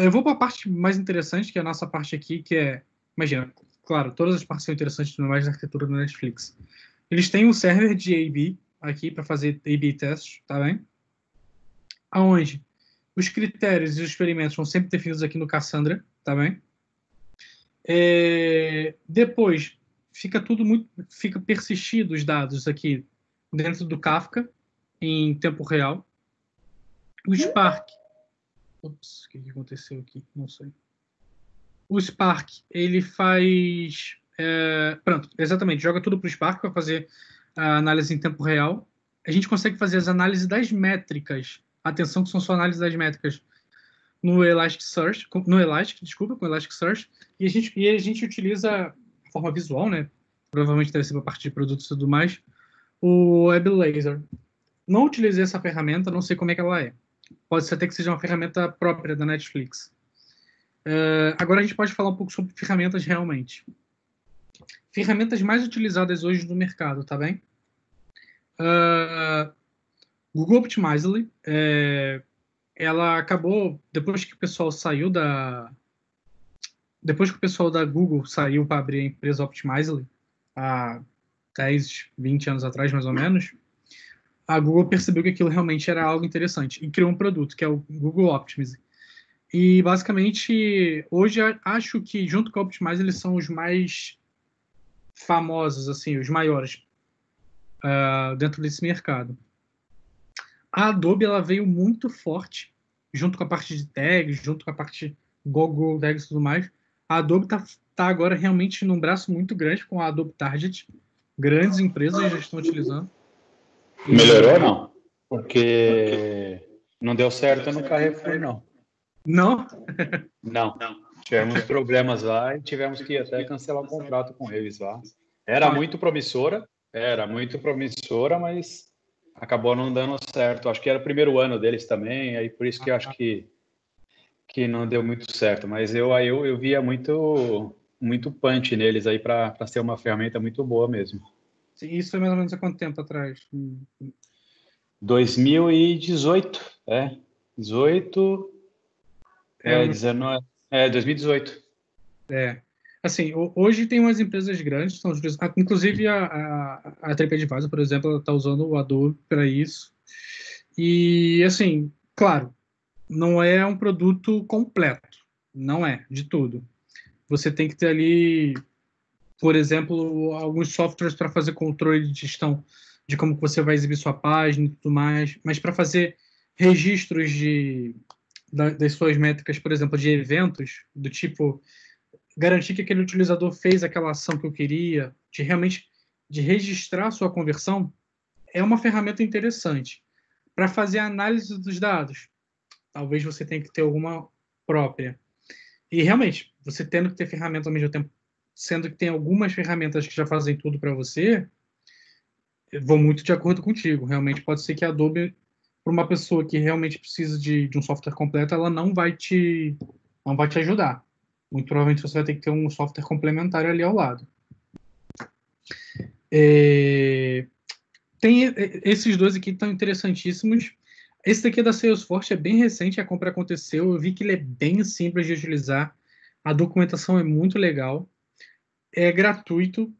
Eu vou para a parte mais interessante, que é a nossa parte aqui, que é... Imagina, claro, todas as partes são interessantes no mais da arquitetura do Netflix. Eles têm um server de A/B aqui para fazer A/B tests, tá bem? Aonde os critérios e os experimentos vão sempre definidos aqui no Cassandra, tá bem? Depois fica persistido os dados aqui dentro do Kafka em tempo real. O Spark, ops, o que aconteceu aqui? Não sei. O Spark ele faz, pronto, exatamente, joga tudo para o Spark para fazer a análise em tempo real. A gente consegue fazer as análises das métricas. Atenção que são só análises das métricas no Elasticsearch, com o Elasticsearch, e a gente utiliza de forma visual, né? Provavelmente deve ser para parte de produtos e tudo mais, o WebLaser. Não utilizei essa ferramenta, não sei como é que ela é. Pode ser até que seja uma ferramenta própria da Netflix. Agora a gente pode falar um pouco sobre ferramentas realmente. Ferramentas mais utilizadas hoje no mercado, tá bem? Google Optimizely, ela acabou, depois que o pessoal da Google saiu para abrir a empresa Optimizely, há 10, 20 anos atrás, mais ou menos, a Google percebeu que aquilo realmente era algo interessante e criou um produto, que é o Google Optimize. E, basicamente, hoje acho que, junto com o Optimize, eles são os mais famosos, assim, os maiores dentro desse mercado. A Adobe ela veio muito forte, junto com a parte de tags, junto com a parte Google Tags e tudo mais. A Adobe tá agora realmente num braço muito grande com a Adobe Target. Grandes empresas já estão utilizando. Melhorou ou não? Porque não deu certo no Carrefour, não. Não? Não. Tivemos problemas lá e tivemos que até cancelar o contrato com eles lá. Era muito promissora, mas acabou não dando certo. Acho que era o primeiro ano deles também, aí por isso que eu acho que não deu muito certo. Mas eu via muito punch neles aí para ser uma ferramenta muito boa mesmo. Isso foi mais ou menos há quanto tempo atrás? 2018, 18, 19, 2018. Assim, hoje tem umas empresas grandes, estão utilizando, inclusive a TripAdvisor, por exemplo, ela está usando o Adobe para isso. E, assim, claro, não é um produto completo, não é, de tudo. Você tem que ter ali, por exemplo, alguns softwares para fazer controle de gestão de como que você vai exibir sua página e tudo mais, mas para fazer registros das suas métricas, por exemplo, de eventos, do tipo garantir que aquele utilizador fez aquela ação que eu queria, de registrar a sua conversão, é uma ferramenta interessante. Para fazer a análise dos dados, talvez você tenha que ter alguma própria. E realmente, você tendo que ter ferramenta ao mesmo tempo, sendo que tem algumas ferramentas que já fazem tudo para você, eu vou muito de acordo contigo. Realmente pode ser que a Adobe, para uma pessoa que realmente precisa de um software completo, ela não vai te ajudar. Muito provavelmente você vai ter que ter um software complementar ali ao lado. Tem esses dois aqui que estão interessantíssimos. Esse daqui é da Salesforce, é bem recente, a compra aconteceu. Eu vi que ele é bem simples de utilizar. A documentação é muito legal. É gratuito.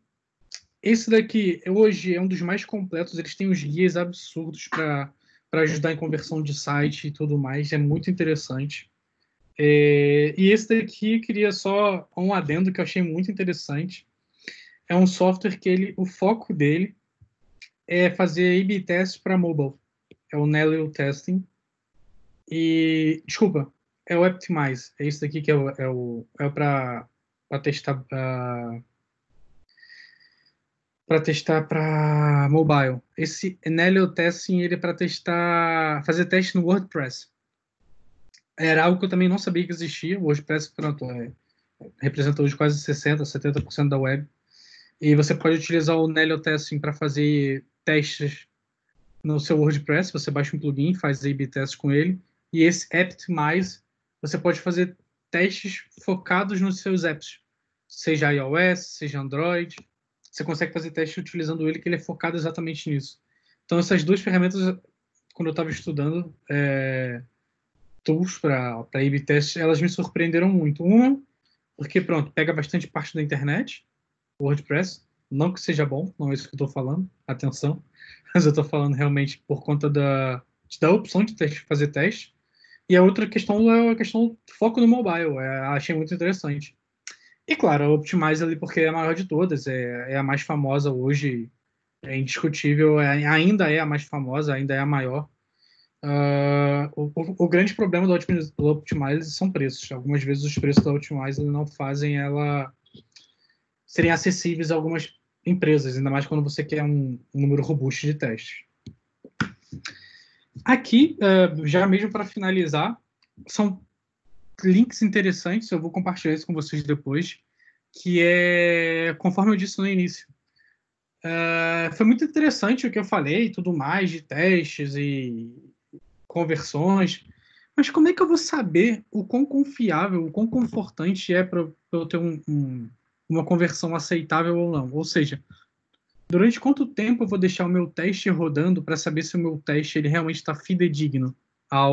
Esse daqui, hoje, é um dos mais completos. Eles têm uns guias absurdos para ajudar em conversão de site e tudo mais. É muito interessante. E esse daqui, queria só um adendo que eu achei muito interessante. É um software que o foco dele é fazer A/B test para mobile. É o Nelio Testing. E, desculpa, é o Optimize. É isso daqui que é para testar para testar para mobile. Esse Nelio Testing ele é para testar, fazer teste no WordPress. Era algo que eu também não sabia que existia. O WordPress, pronto, representa hoje quase 60%, 70% da web. E você pode utilizar o Nelio Testing para fazer testes no seu WordPress. Você baixa um plugin, faz A/B test com ele. E esse Optimize, você pode fazer testes focados nos seus apps. Seja iOS, seja Android. Você consegue fazer teste utilizando ele, que ele é focado exatamente nisso. Então, essas duas ferramentas, quando eu estava estudando tools para A/B test, elas me surpreenderam muito. Uma, porque, pronto, pega bastante parte da internet, o WordPress. Não que seja bom, não é isso que eu estou falando, atenção. Mas eu estou falando realmente por conta da opção de fazer teste. E a outra questão é a questão do foco no mobile. Achei muito interessante. E, claro, a Optimize ali, porque é a maior de todas, é a mais famosa hoje, é indiscutível, ainda é a mais famosa, ainda é a maior. O grande problema do Optimize são preços. Algumas vezes os preços da Optimize não fazem ela serem acessíveis a algumas empresas, ainda mais quando você quer um número robusto de testes. Aqui, já mesmo para finalizar, são links interessantes, eu vou compartilhar isso com vocês depois, que é, conforme eu disse no início, foi muito interessante o que eu falei e tudo mais, de testes e conversões, mas como é que eu vou saber o quão confiável, o quão confortante é para eu ter uma conversão aceitável ou não? Ou seja, durante quanto tempo eu vou deixar o meu teste rodando para saber se o meu teste ele realmente está fidedigno a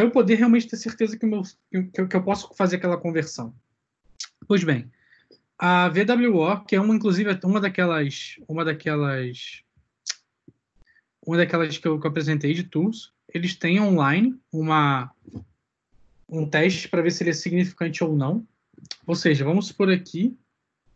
eu poder realmente ter certeza que eu posso fazer aquela conversão? Pois bem, a VWO, que é inclusive uma daquelas que eu apresentei de tools, eles têm online um teste para ver se ele é significante ou não. Ou seja, vamos supor aqui,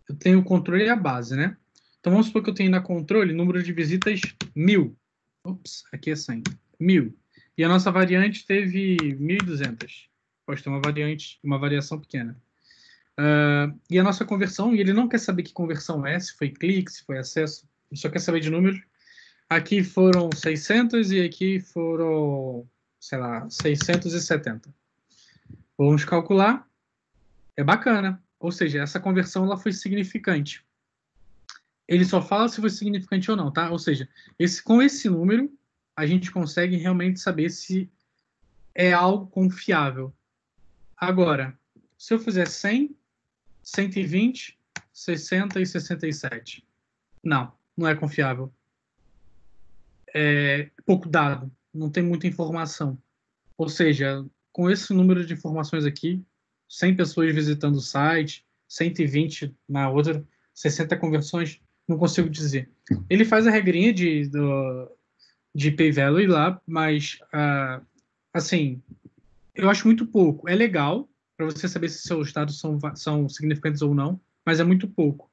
eu tenho o controle e a base, né? Então vamos supor que eu tenho na controle número de visitas 1000. Ops, aqui é 100. 1000. E a nossa variante teve 1200. Pode ter uma variação pequena. E a nossa conversão, e ele não quer saber que conversão é, se foi clique, se foi acesso, ele só quer saber de números. Aqui foram 600 e aqui foram, sei lá, 670. Vamos calcular. É bacana. Ou seja, essa conversão ela foi significante. Ele só fala se foi significante ou não, tá? Ou seja, com esse número, a gente consegue realmente saber se é algo confiável. Agora, se eu fizer 100, 120, 60 e 67. Não é confiável. É pouco dado, não tem muita informação. Ou seja, com esse número de informações aqui, 100 pessoas visitando o site, 120 na outra, 60 conversões, não consigo dizer. Ele faz a regrinha de pay value lá, mas, assim, eu acho muito pouco. É legal para você saber se seus dados são significantes ou não, mas é muito pouco.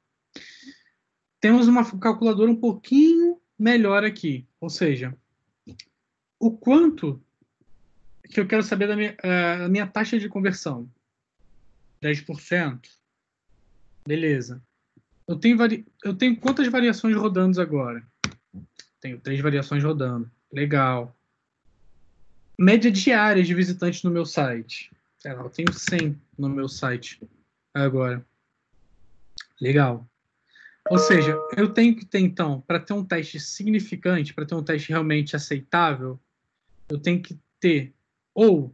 Temos uma calculadora um pouquinho melhor aqui, ou seja, o quanto que eu quero saber da minha taxa de conversão. 10%? Beleza. Eu tenho quantas variações rodando agora? Tenho 3 variações rodando. Legal. Média diária de visitantes no meu site. Sei lá, eu tenho 100 no meu site agora. Legal. Ou seja, eu tenho que ter, então, para ter um teste significante, para ter um teste realmente aceitável, eu tenho que ter, ou,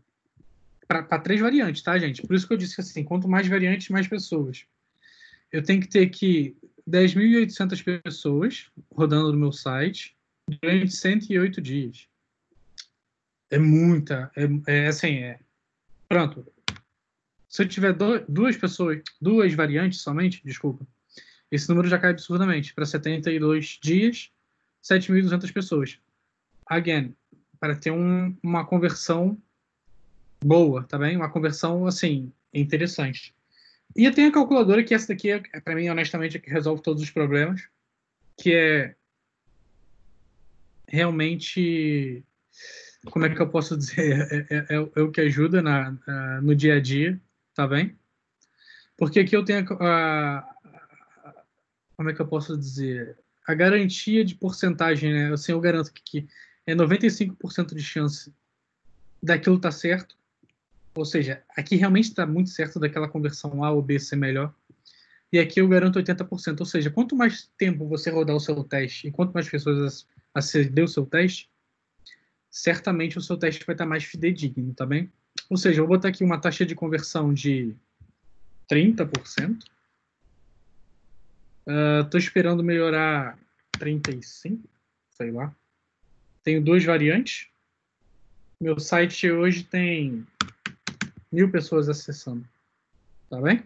para 3 variantes, tá, gente? Por isso que eu disse assim, quanto mais variantes, mais pessoas. Eu tenho que ter aqui 10.800 pessoas rodando no meu site durante 108 dias. É muita. Assim, pronto. Se eu tiver duas variantes somente, desculpa, esse número já cai absurdamente para 72 dias, 7.200 pessoas. Again, para ter uma conversão boa, tá bem? Uma conversão, assim, interessante. E eu tenho a calculadora, que essa daqui, para mim, honestamente, é que resolve todos os problemas, que é realmente, como é que eu posso dizer, é o que ajuda no dia a dia, tá bem? Porque aqui eu tenho como é que eu posso dizer, a garantia de porcentagem, né? Assim, eu garanto que é 95% de chance daquilo estar certo, ou seja, aqui realmente está muito certo daquela conversão A ou B ser melhor, e aqui eu garanto 80%, ou seja, quanto mais tempo você rodar o seu teste e quanto mais pessoas aceder o seu teste, certamente o seu teste vai estar mais fidedigno, tá bem? Ou seja, eu vou botar aqui uma taxa de conversão de 30%. Estou esperando melhorar 35%, sei lá. Tenho duas variantes. Meu site hoje tem 1.000 pessoas acessando, tá bem?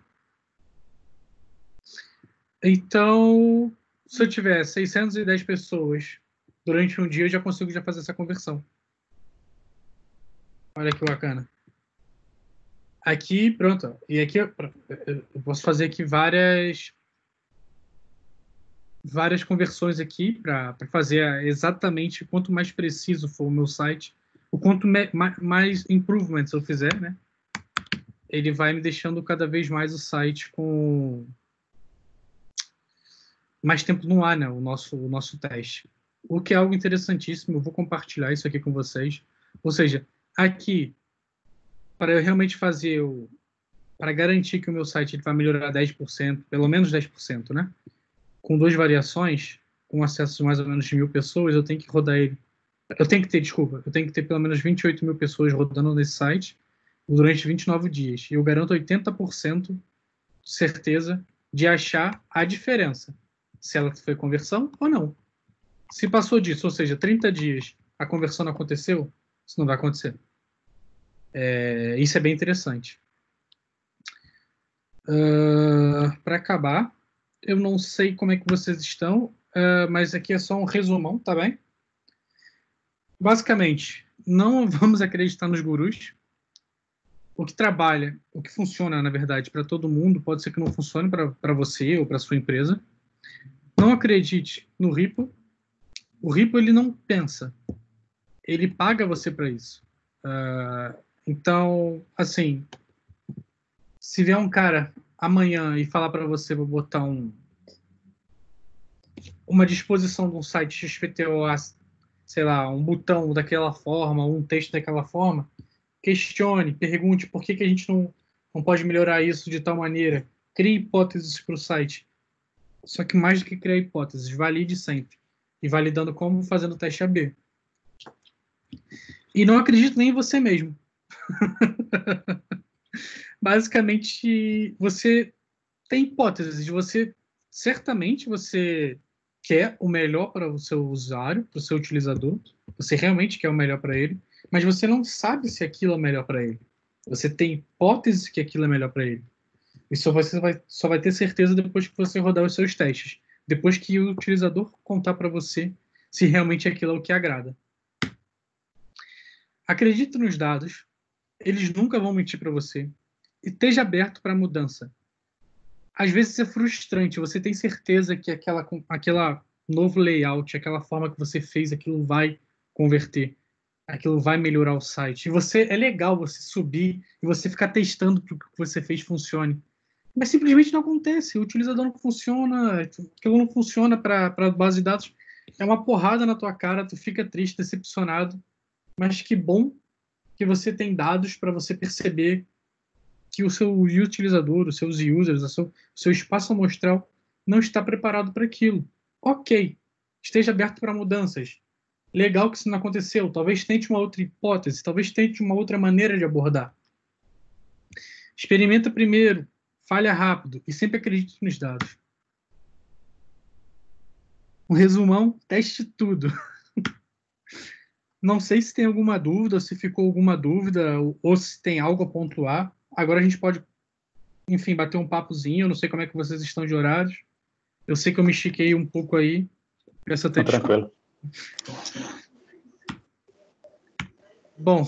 Então, se eu tiver 610 pessoas durante um dia, eu já consigo já fazer essa conversão. Olha que bacana. Aqui, pronto. E aqui eu posso fazer aqui várias conversões aqui para fazer exatamente quanto mais preciso for o meu site, o quanto mais improvements eu fizer, né? Ele vai me deixando cada vez mais o site com mais tempo no ar, né? O nosso teste. O que é algo interessantíssimo, eu vou compartilhar isso aqui com vocês. Ou seja, aqui, para eu realmente fazer para garantir que o meu site ele vai melhorar 10%, pelo menos 10%, né? Com duas variações, com acesso de mais ou menos de 1.000 pessoas, eu tenho que rodar ele. Eu tenho que ter pelo menos 28.000 pessoas rodando nesse site durante 29 dias. E eu garanto 80% de certeza de achar a diferença. Se ela foi conversão ou não. Se passou disso, ou seja, 30 dias, a conversão não aconteceu, isso não vai acontecer. Isso é bem interessante. Para acabar, eu não sei como é que vocês estão, mas aqui é só um resumão, tá bem? Basicamente, não vamos acreditar nos gurus. O que trabalha, o que funciona, na verdade, para todo mundo, pode ser que não funcione para você ou para sua empresa. Não acredite no Ripple. O Ripple, ele não pensa. Ele paga você para isso. Então, assim, se vier um cara amanhã e falar para você, vou botar uma disposição de um site XPTO, sei lá, um botão daquela forma, um texto daquela forma, questione, pergunte por que a gente não pode melhorar isso de tal maneira. Crie hipóteses para o site. Só que mais do que criar hipóteses, valide sempre. E validando como fazendo o teste AB. E não acredito nem em você mesmo. Basicamente, você tem hipóteses. Certamente você quer o melhor para o seu usuário, para o seu utilizador. Você realmente quer o melhor para ele, mas você não sabe se aquilo é melhor para ele. Você tem hipótese que aquilo é melhor para ele. E você só vai ter certeza depois que você rodar os seus testes. Depois que o utilizador contar para você se realmente aquilo é o que agrada. Acredite nos dados. Eles nunca vão mentir para você. E esteja aberto para mudança. Às vezes é frustrante. Você tem certeza que aquela novo layout, aquela forma que você fez, aquilo vai converter. Aquilo vai melhorar o site. E é legal você subir e você ficar testando que o que você fez funcione. Mas simplesmente não acontece. O utilizador não funciona, aquilo não funciona para base de dados. É uma porrada na tua cara, tu fica triste, decepcionado. Mas que bom que você tem dados para você perceber que o seu utilizador, os seus users, o seu espaço amostral não está preparado para aquilo. Ok, esteja aberto para mudanças. Legal que isso não aconteceu. Talvez tente uma outra hipótese, talvez tente uma outra maneira de abordar. Experimenta primeiro, falha rápido e sempre acredite nos dados. Um resumão, teste tudo. Não sei se tem alguma dúvida, se ficou alguma dúvida, ou se tem algo a pontuar. Agora a gente pode, enfim, bater um papozinho. Eu não sei como é que vocês estão de horários. Eu sei que eu me estiquei um pouco aí. Peço até desculpa. Tranquilo. Bom,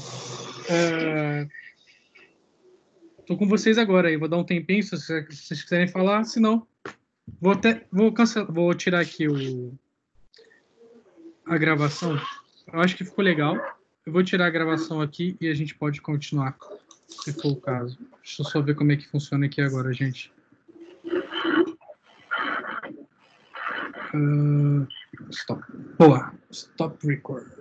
tô com vocês agora aí. Vou dar um tempinho se vocês quiserem falar, senão vou tirar aqui a gravação. Eu acho que ficou legal. Eu vou tirar a gravação aqui e a gente pode continuar, se for o caso. Deixa eu só ver como é que funciona aqui agora, gente. Stop. Boa. Stop record.